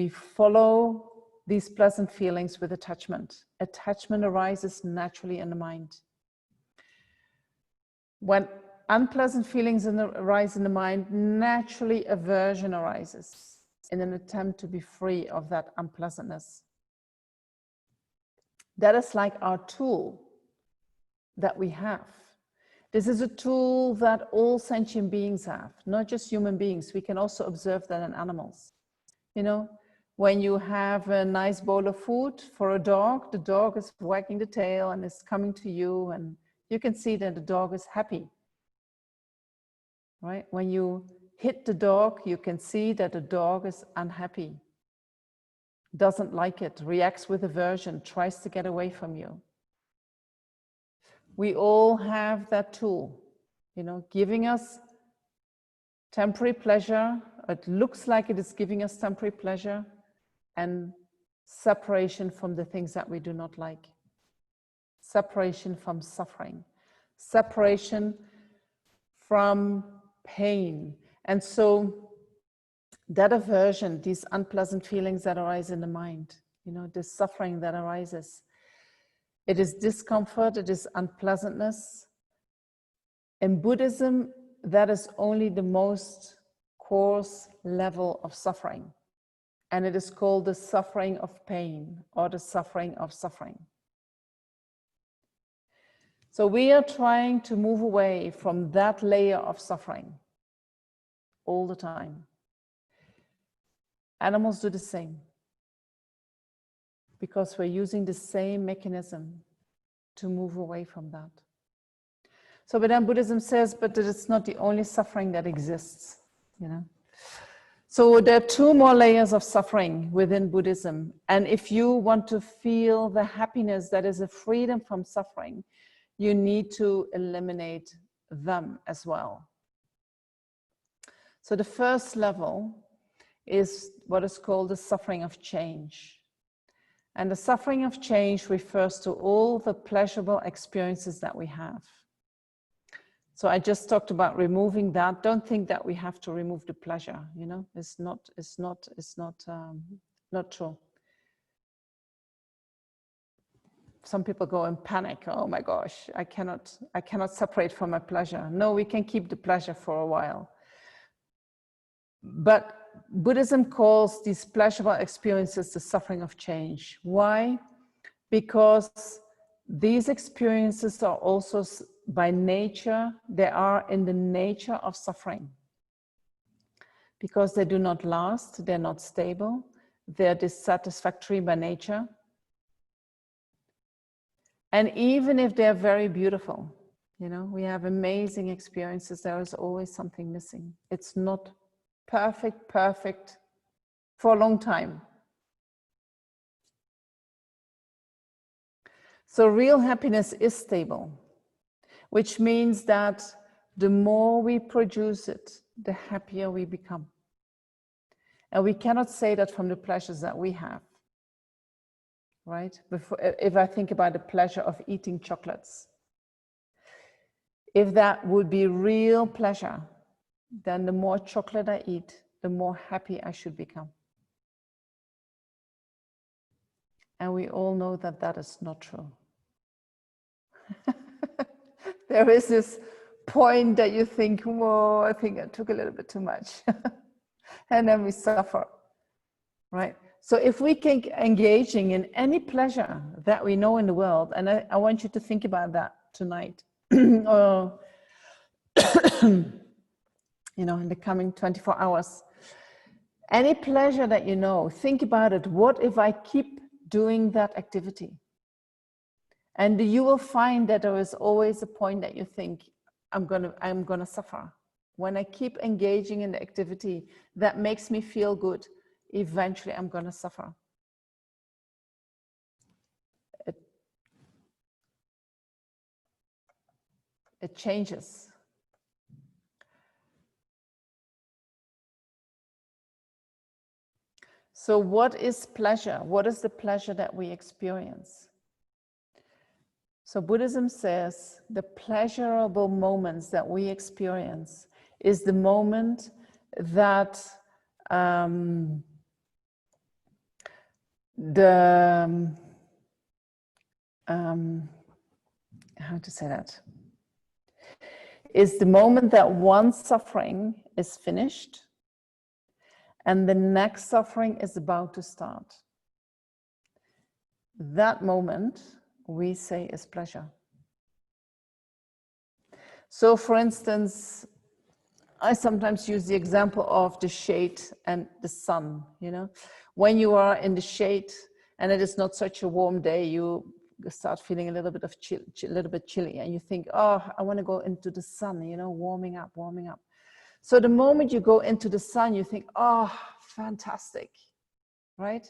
follow these pleasant feelings with attachment. Attachment arises naturally in the mind. When unpleasant feelings arise in the mind, naturally aversion arises in an attempt to be free of that unpleasantness. That is like our tool that we have. This is a tool that all sentient beings have, not just human beings. We can also observe that in animals. You know, when you have a nice bowl of food for a dog, the dog is wagging the tail and is coming to you, and you can see that the dog is happy. Right? When you hit the dog, you can see that the dog is unhappy, doesn't like it, reacts with aversion, tries to get away from you. We all have that tool, you know, giving us temporary pleasure. It looks like it is giving us temporary pleasure, and separation from the things that we do not like. Separation from suffering. Separation from pain. And so that aversion, these unpleasant feelings that arise in the mind, you know, this suffering that arises, it is discomfort, it is unpleasantness. In Buddhism, that is only the most coarse level of suffering. And it is called the suffering of pain, or the suffering of suffering. So we are trying to move away from that layer of suffering all the time. Animals do the same, because we're using the same mechanism to move away from that. So, but then Buddhism says, but that it's not the only suffering that exists, you know. So there are two more layers of suffering within Buddhism. And if you want to feel the happiness that is a freedom from suffering, you need to eliminate them as well. So the first level is what is called the suffering of change. And the suffering of change refers to all the pleasurable experiences that we have. So I just talked about removing that. Don't think that we have to remove the pleasure, you know, it's not true. Some people go in panic. Oh my gosh, I cannot separate from my pleasure. No, we can keep the pleasure for a while. But Buddhism calls these pleasurable experiences the suffering of change. Why? Because these experiences are also, by nature, they are in the nature of suffering. Because they do not last, they're not stable, they're dissatisfactory by nature. And even if they're very beautiful, you know, we have amazing experiences, there is always something missing. It's not perfect for a long time. So real happiness is stable, which means that the more we produce it, the happier we become. And we cannot say that from the pleasures that we have, right? If I think about the pleasure of eating chocolates, if that would be real pleasure, then the more chocolate I eat, the more happy I should become. And we all know that that is not true. There is this point that you think, whoa, I think I took a little bit too much. And then we suffer, right? So if we can engaging in any pleasure that we know in the world, and I want you to think about that tonight, or you know, in the coming 24 hours, any pleasure that you know, think about it. What if I keep doing that activity? And you will find that there is always a point that you think, I'm gonna suffer. When I keep engaging in the activity that makes me feel good, eventually I'm gonna suffer. It changes. So what is pleasure? What is the pleasure that we experience? So Buddhism says the pleasurable moments that we experience is the moment that how to say that? Is the moment that one suffering is finished and the next suffering is about to start. That moment we say is pleasure. So for instance, I sometimes use the example of the shade and the sun, you know. When you are in the shade and it is not such a warm day, you start feeling a little bit of chilly, and you think, oh, I want to go into the sun, you know, warming up. So the moment you go into the sun, you think, oh, fantastic, right?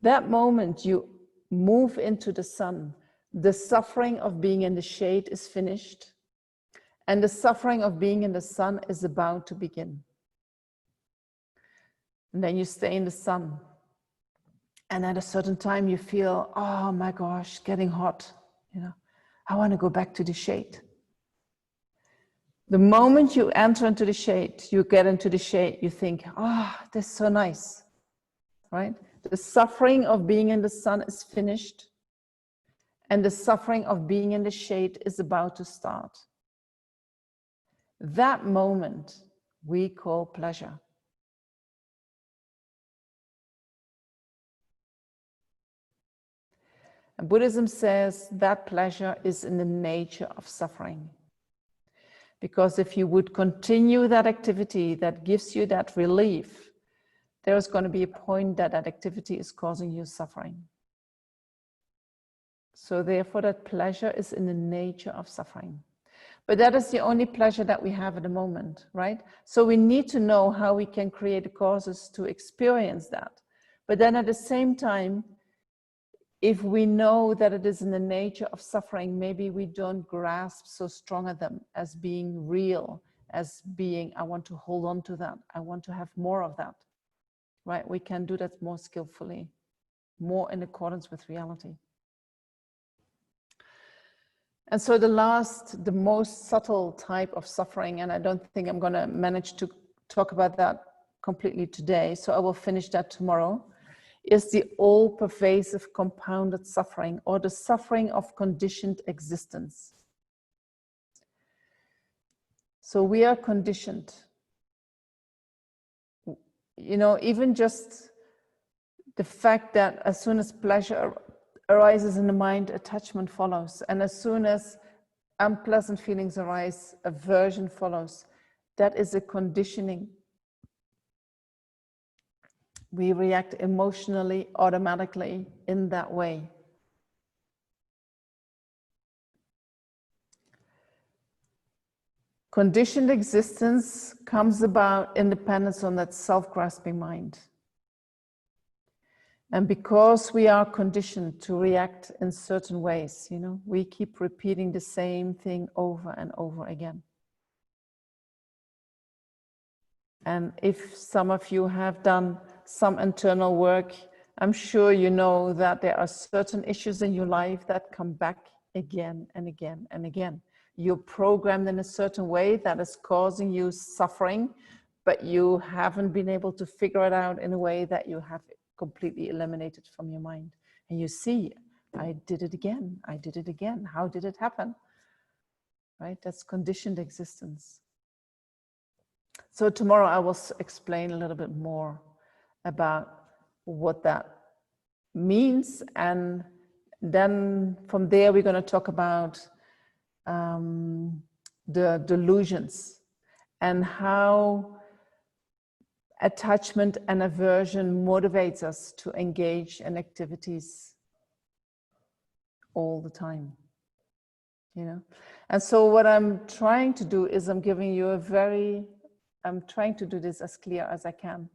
That moment you move into the sun, the suffering of being in the shade is finished, and the suffering of being in the sun is about to begin. And then you stay in the sun. And at a certain time you feel, oh my gosh, getting hot, you know, I want to go back to the shade. The moment you enter into the shade, you get into the shade, you think, oh, this is so nice, right? The suffering of being in the sun is finished, and the suffering of being in the shade is about to start. That moment we call pleasure. And Buddhism says that pleasure is in the nature of suffering. Because if you would continue that activity that gives you that relief, there's going to be a point that that activity is causing you suffering. So therefore that pleasure is in the nature of suffering. But that is the only pleasure that we have at the moment, right? So we need to know how we can create the causes to experience that. But then at the same time, if we know that it is in the nature of suffering, maybe we don't grasp so strong at them as being real, as being, I want to hold on to that. I want to have more of that, right? We can do that more skillfully, more in accordance with reality. And so the most subtle type of suffering, and I don't think I'm going to manage to talk about that completely today, so I will finish that tomorrow, is the all-pervasive compounded suffering, or the suffering of conditioned existence. So we are conditioned. You know, even just the fact that as soon as pleasure arises in the mind, attachment follows. And as soon as unpleasant feelings arise, aversion follows. That is a conditioning. We react emotionally, automatically in that way. Conditioned existence comes about independence on that self-grasping mind. And because we are conditioned to react in certain ways, you know, we keep repeating the same thing over and over again. And if some of you have done some internal work, I'm sure you know that there are certain issues in your life that come back again and again and again. You're programmed in a certain way that is causing you suffering, but you haven't been able to figure it out in a way that you have completely eliminated from your mind. And you see, I did it again. I did it again. How did it happen? Right? That's conditioned existence. So tomorrow I will explain a little bit more about what that means, and then from there we're going to talk about the delusions and how attachment and aversion motivates us to engage in activities all the time, you know. And so what I'm trying to do is I'm trying to do this as clear as I can.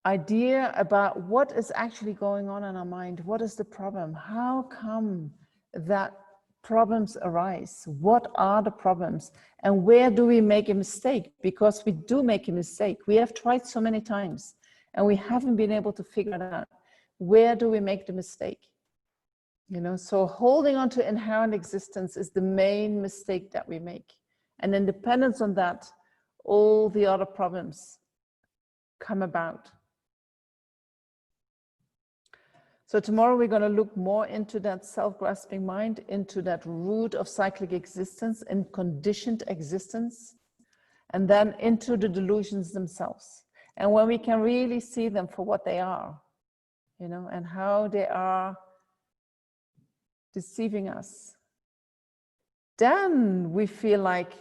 Idea about what is actually going on in our mind. What is the problem? How come that problems arise? What are the problems? And where do we make a mistake? Because we do make a mistake. We have tried so many times and we haven't been able to figure it out. Where do we make the mistake? You know, so holding on to inherent existence is the main mistake that we make. And in dependence on that, all the other problems come about. So tomorrow we're going to look more into that self-grasping mind, into that root of cyclic existence and conditioned existence, and then into the delusions themselves. And when we can really see them for what they are, you know, and how they are deceiving us, then we feel like,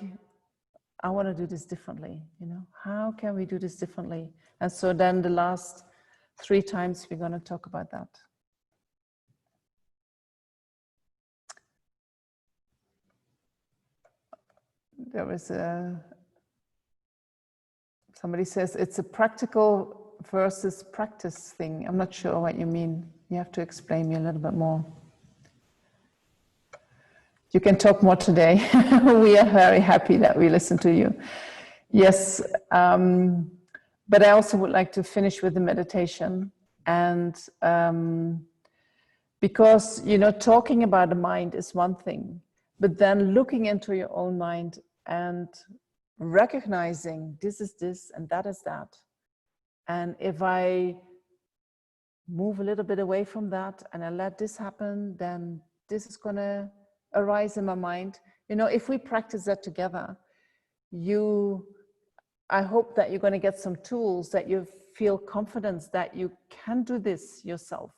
I want to do this differently, you know, how can we do this differently? And so then the last 3 times we're going to talk about that. There was somebody says it's a practical versus practice thing. I'm not sure what you mean. You have to explain me a little bit more. You can talk more today. We are very happy that we listen to you. Yes, but I also would like to finish with the meditation. And because, you know, talking about the mind is one thing, but then looking into your own mind and recognizing this is this and that is that. And if I move a little bit away from that and I let this happen, then this is going to arise in my mind. You know, if we practice that together, I hope that you're going to get some tools that you feel confidence that you can do this yourself.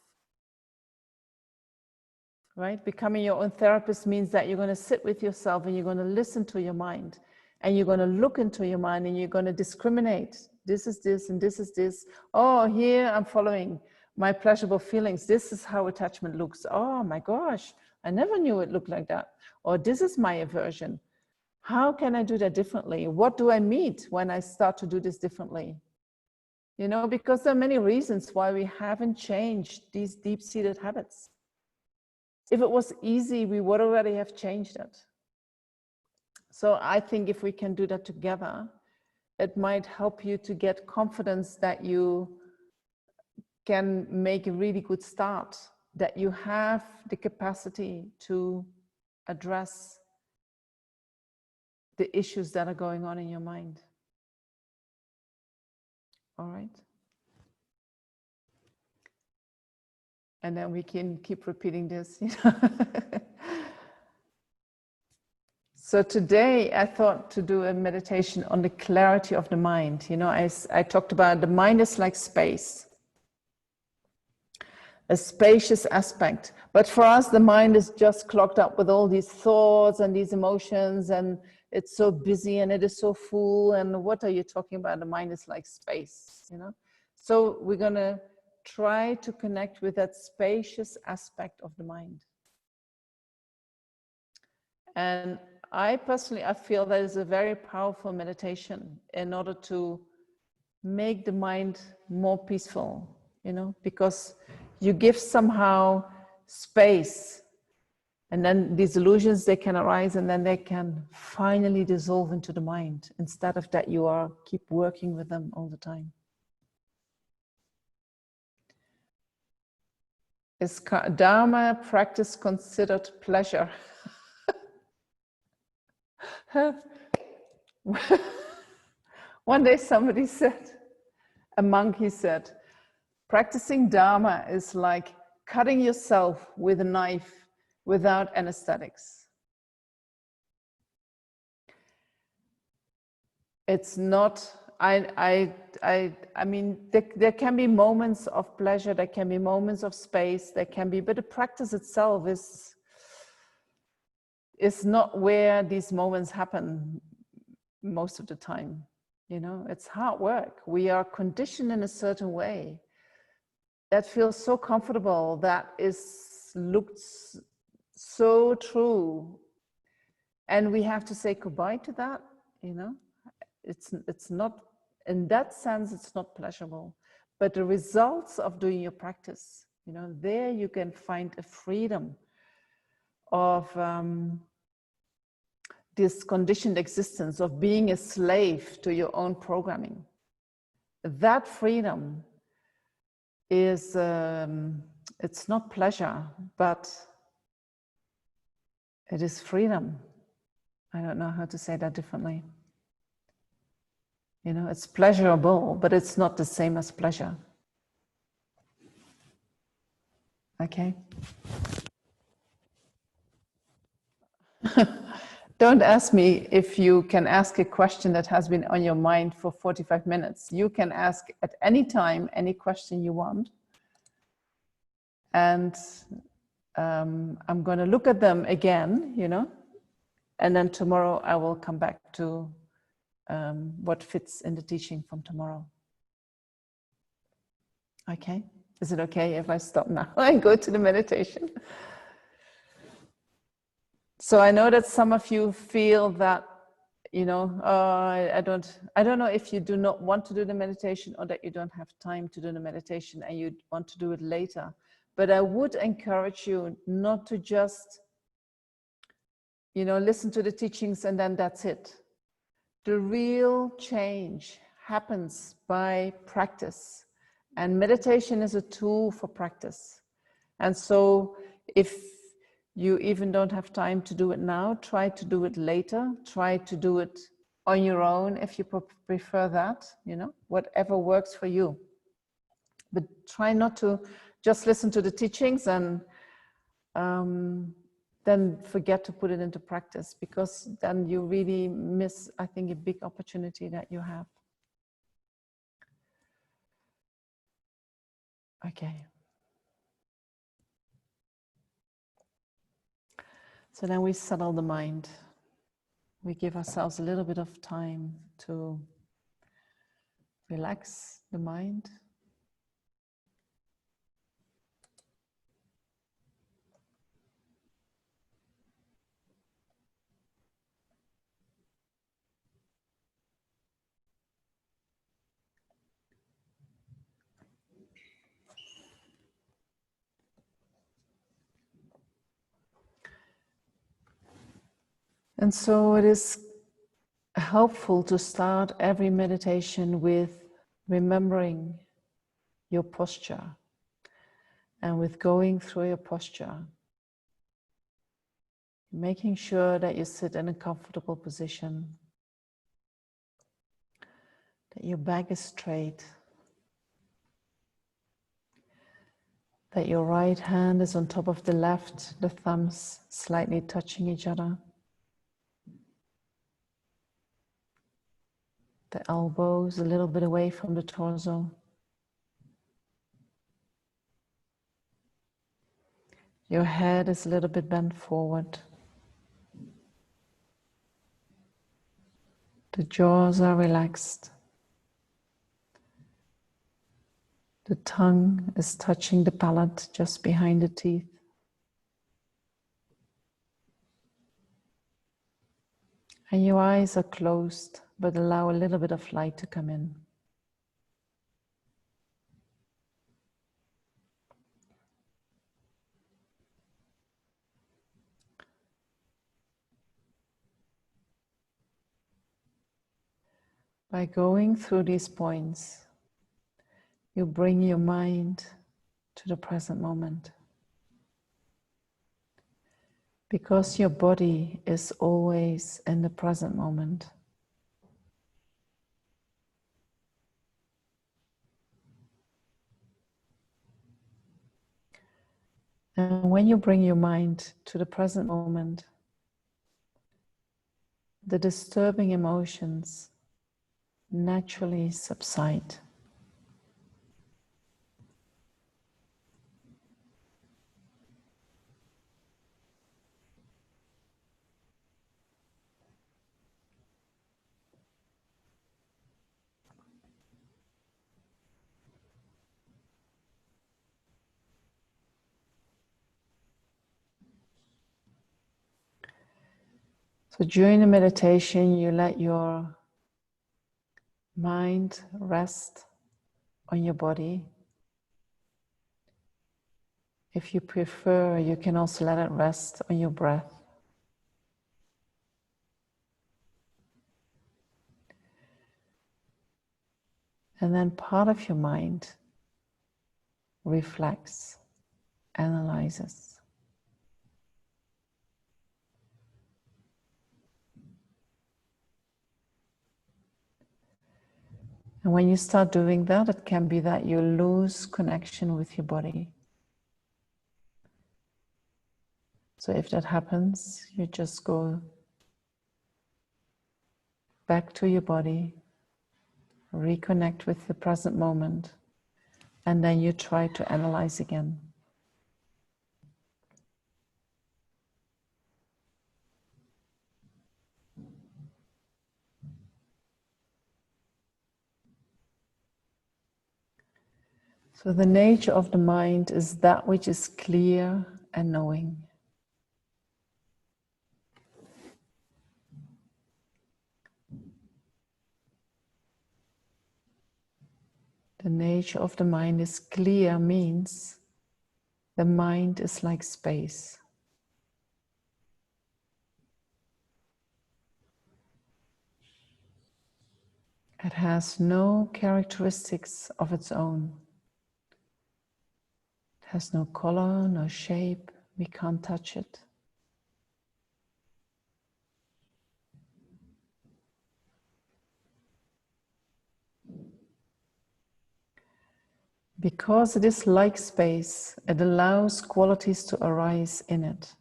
Right? Becoming your own therapist means that you're going to sit with yourself and you're going to listen to your mind and you're going to look into your mind and you're going to discriminate. This is this and this is this. Oh, here I'm following my pleasurable feelings. This is how attachment looks. Oh my gosh, I never knew it looked like that. Or this is my aversion. How can I do that differently? What do I meet when I start to do this differently? You know, because there are many reasons why we haven't changed these deep-seated habits. If it was easy, we would already have changed it. So I think if we can do that together, it might help you to get confidence that you can make a really good start, that you have the capacity to address the issues that are going on in your mind. All right? And then we can keep repeating this, you know. So today I thought to do a meditation on the clarity of the mind. You know, I talked about the mind is like space, a spacious aspect. But for us, the mind is just clogged up with all these thoughts and these emotions, and it's so busy and it is so full. And what are you talking about? The mind is like space, you know. So we're going to try to connect with that spacious aspect of the mind. And I personally, I feel that is a very powerful meditation in order to make the mind more peaceful, you know, because you give somehow space, and then these illusions, they can arise and then they can finally dissolve into the mind, instead of that you keep working with them all the time. Is Dharma practice considered pleasure? One day somebody said, a monk, he said, practicing Dharma is like cutting yourself with a knife without anesthetics. It's not I mean, there can be moments of pleasure, there can be moments of space, there can be, but the practice itself is not where these moments happen most of the time. You know, it's hard work. We are conditioned in a certain way that feels so comfortable, that looks so true, and we have to say goodbye to that. You know, it's not, in that sense, it's not pleasurable. But the results of doing your practice, you know, there you can find a freedom of this conditioned existence, of being a slave to your own programming. That freedom is, it's not pleasure, but it is freedom. I don't know how to say that differently. You know, it's pleasurable, but it's not the same as pleasure. Okay? Don't ask me if you can ask a question that has been on your mind for 45 minutes. You can ask at any time, any question you want. And I'm going to look at them again, you know, and then tomorrow I will come back to what fits in the teaching from tomorrow. Okay? Is it okay if I stop now and go to the meditation? So I know that some of you feel that, you know, I don't know if you do not want to do the meditation, or that you don't have time to do the meditation and you want to do it later. But I would encourage you not to just, you know, listen to the teachings and then that's it. The real change happens by practice, and meditation is a tool for practice. And so if you even don't have time to do it now, try to do it later. Try to do it on your own if you prefer that, you know, whatever works for you. But try not to just listen to the teachings and then forget to put it into practice, because then you really miss, I think, a big opportunity that you have. Okay. So then we settle the mind. We give ourselves a little bit of time to relax the mind. And so it is helpful to start every meditation with remembering your posture, and with going through your posture, making sure that you sit in a comfortable position, that your back is straight, that your right hand is on top of the left, the thumbs slightly touching each other. The elbows a little bit away from the torso. Your head is a little bit bent forward. The jaws are relaxed. The tongue is touching the palate just behind the teeth. And your eyes are closed, but allow a little bit of light to come in. By going through these points, you bring your mind to the present moment. Because your body is always in the present moment. And when you bring your mind to the present moment, the disturbing emotions naturally subside. So during the meditation, you let your mind rest on your body. If you prefer, you can also let it rest on your breath. And then part of your mind reflects, analyzes. And when you start doing that, it can be that you lose connection with your body. So if that happens, you just go back to your body, reconnect with the present moment, and then you try to analyze again. So the nature of the mind is that which is clear and knowing. The nature of the mind is clear means the mind is like space. It has no characteristics of its own. It has no color, no shape. We can't touch it. Because it is like space, it allows qualities to arise in it.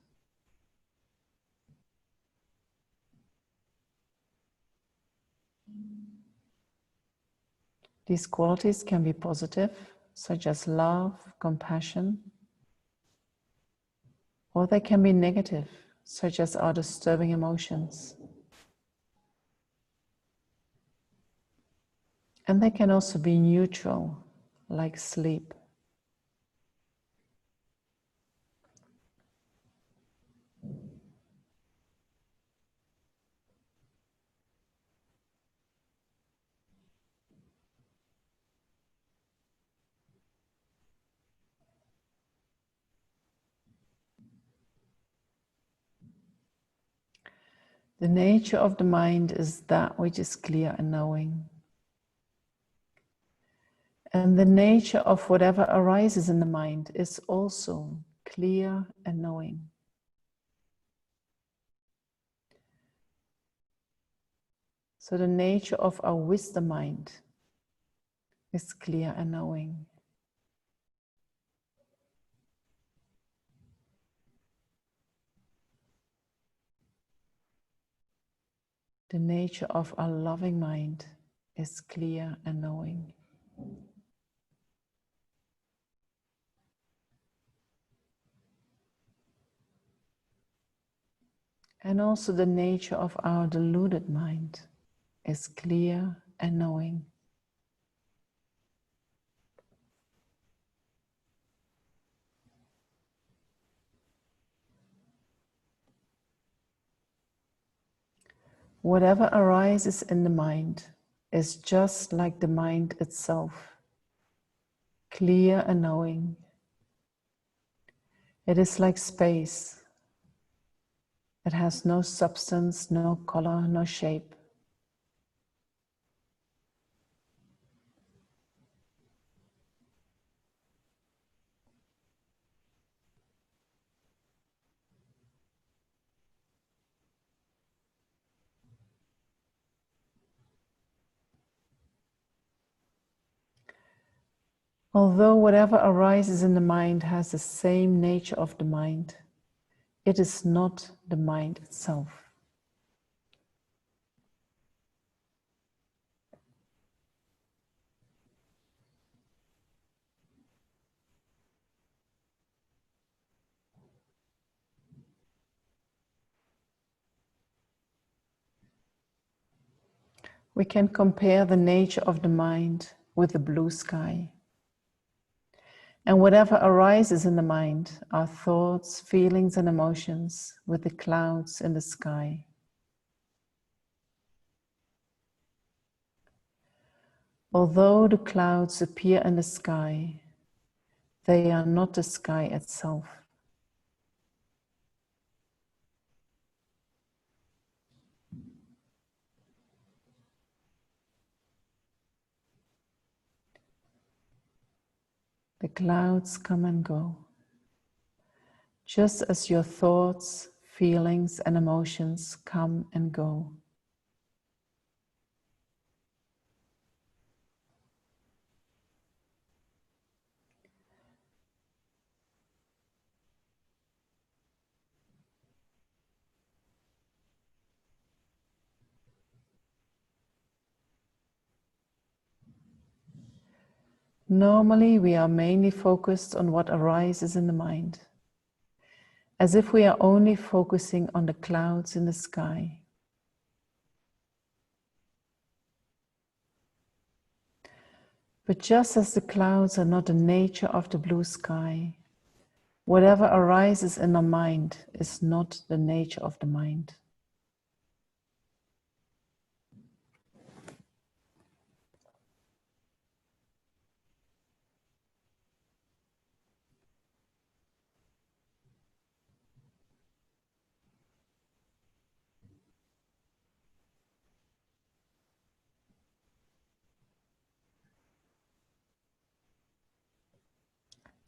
These qualities can be positive, such as love, compassion, or they can be negative, such as our disturbing emotions. And they can also be neutral, like sleep. The nature of the mind is that which is clear and knowing. And the nature of whatever arises in the mind is also clear and knowing. So the nature of our wisdom mind is clear and knowing. The nature of our loving mind is clear and knowing. And also the nature of our deluded mind is clear and knowing. Whatever arises in the mind is just like the mind itself, clear and knowing. It is like space. It has no substance, no color, no shape. Although whatever arises in the mind has the same nature of the mind, it is not the mind itself. We can compare the nature of the mind with the blue sky. And whatever arises in the mind, our thoughts, feelings, and emotions, with the clouds in the sky. Although the clouds appear in the sky, they are not the sky itself. The clouds come and go, just as your thoughts, feelings, and emotions come and go. Normally, we are mainly focused on what arises in the mind, as if we are only focusing on the clouds in the sky. But just as the clouds are not the nature of the blue sky, whatever arises in our mind is not the nature of the mind.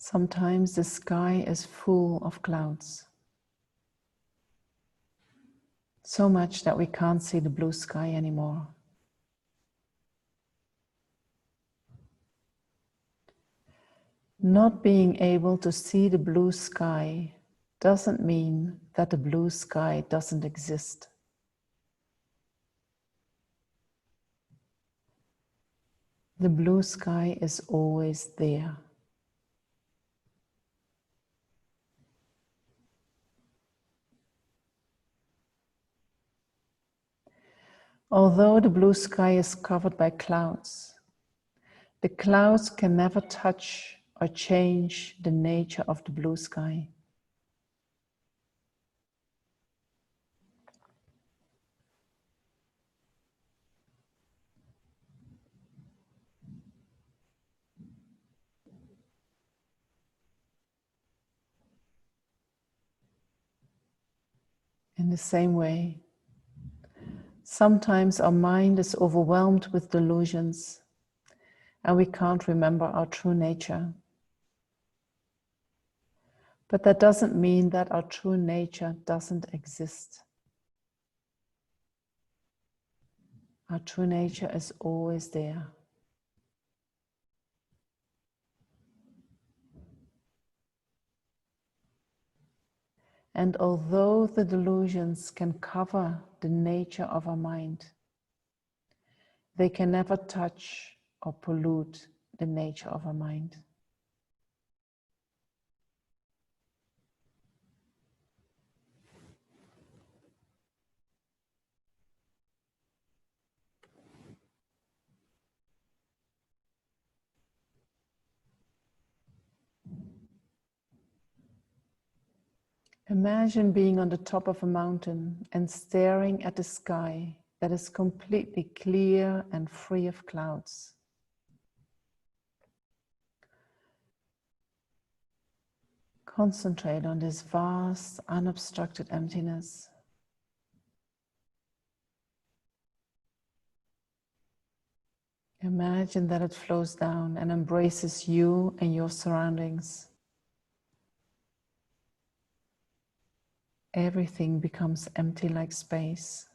Sometimes the sky is full of clouds, so much that we can't see the blue sky anymore. Not being able to see the blue sky doesn't mean that the blue sky doesn't exist. The blue sky is always there. Although the blue sky is covered by clouds, the clouds can never touch or change the nature of the blue sky. In the same way, sometimes our mind is overwhelmed with delusions and we can't remember our true nature. But that doesn't mean that our true nature doesn't exist. Our true nature is always there. And although the delusions can cover the nature of our mind, they can never touch or pollute the nature of our mind. Imagine being on the top of a mountain and staring at the sky that is completely clear and free of clouds. Concentrate on this vast, unobstructed emptiness. Imagine that it flows down and embraces you and your surroundings. Everything becomes empty like space.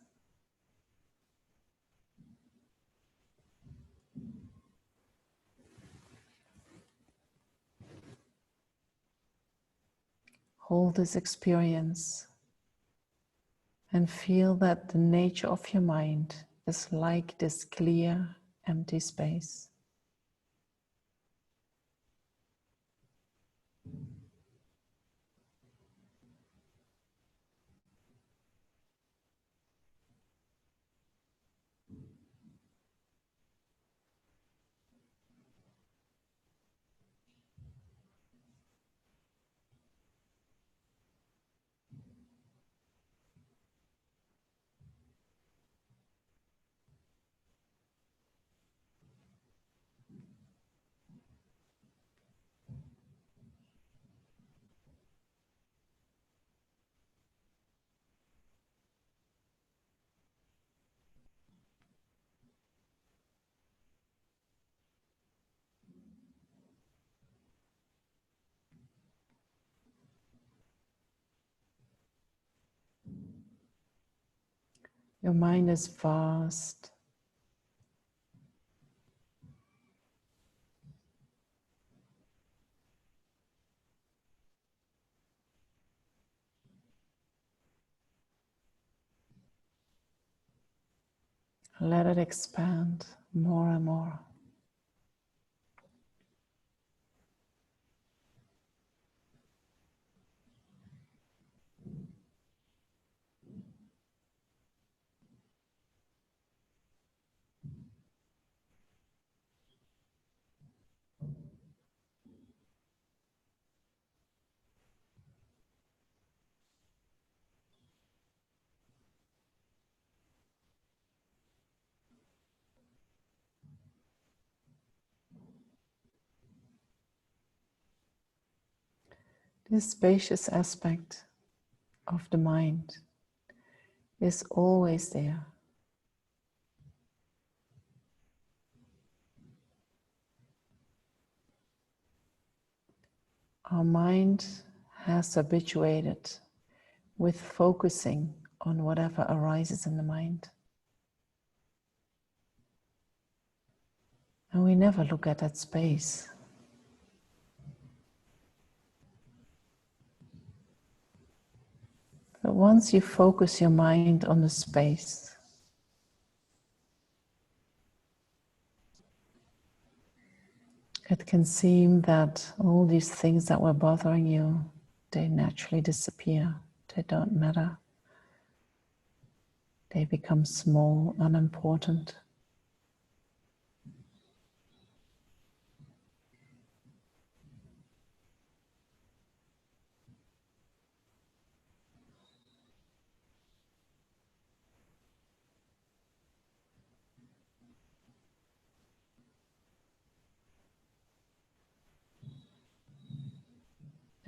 Hold this experience and feel that the nature of your mind is like this clear, empty space. Your mind is vast. Let it expand more and more. This spacious aspect of the mind is always there. Our mind has habituated with focusing on whatever arises in the mind. And we never look at that space. But once you focus your mind on the space, it can seem that all these things that were bothering you, they naturally disappear. They don't matter. They become small, unimportant.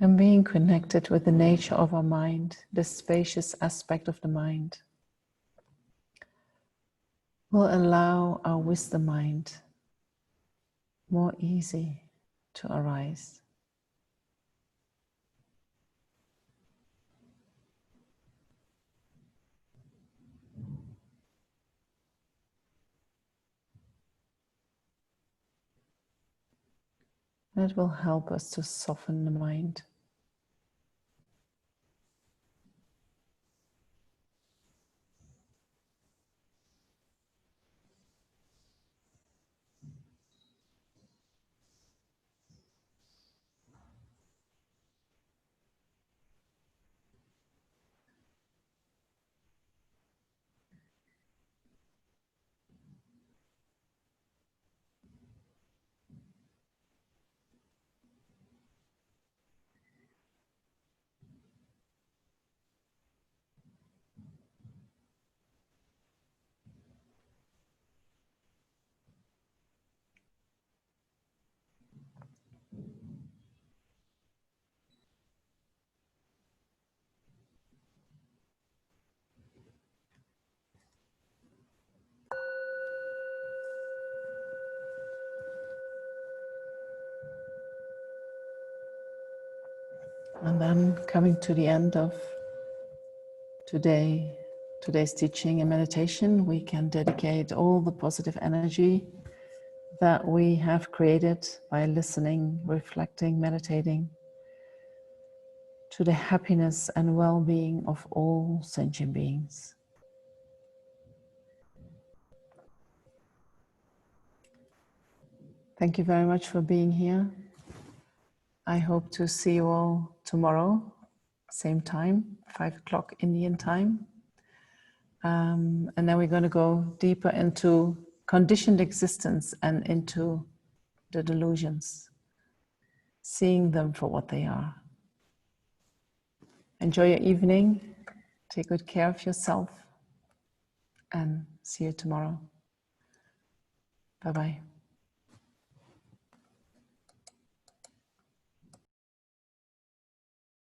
And being connected with the nature of our mind, the spacious aspect of the mind, will allow our wisdom mind more easy to arise. That will help us to soften the mind. And then coming to the end of today's teaching and meditation, we can dedicate all the positive energy that we have created by listening, reflecting, meditating to the happiness and well-being of all sentient beings. Thank you very much for being here. I hope to see you all tomorrow, same time, 5 o'clock Indian time. And then we're going to go deeper into conditioned existence and into the delusions, seeing them for what they are. Enjoy your evening, take good care of yourself, and see you tomorrow. Bye-bye.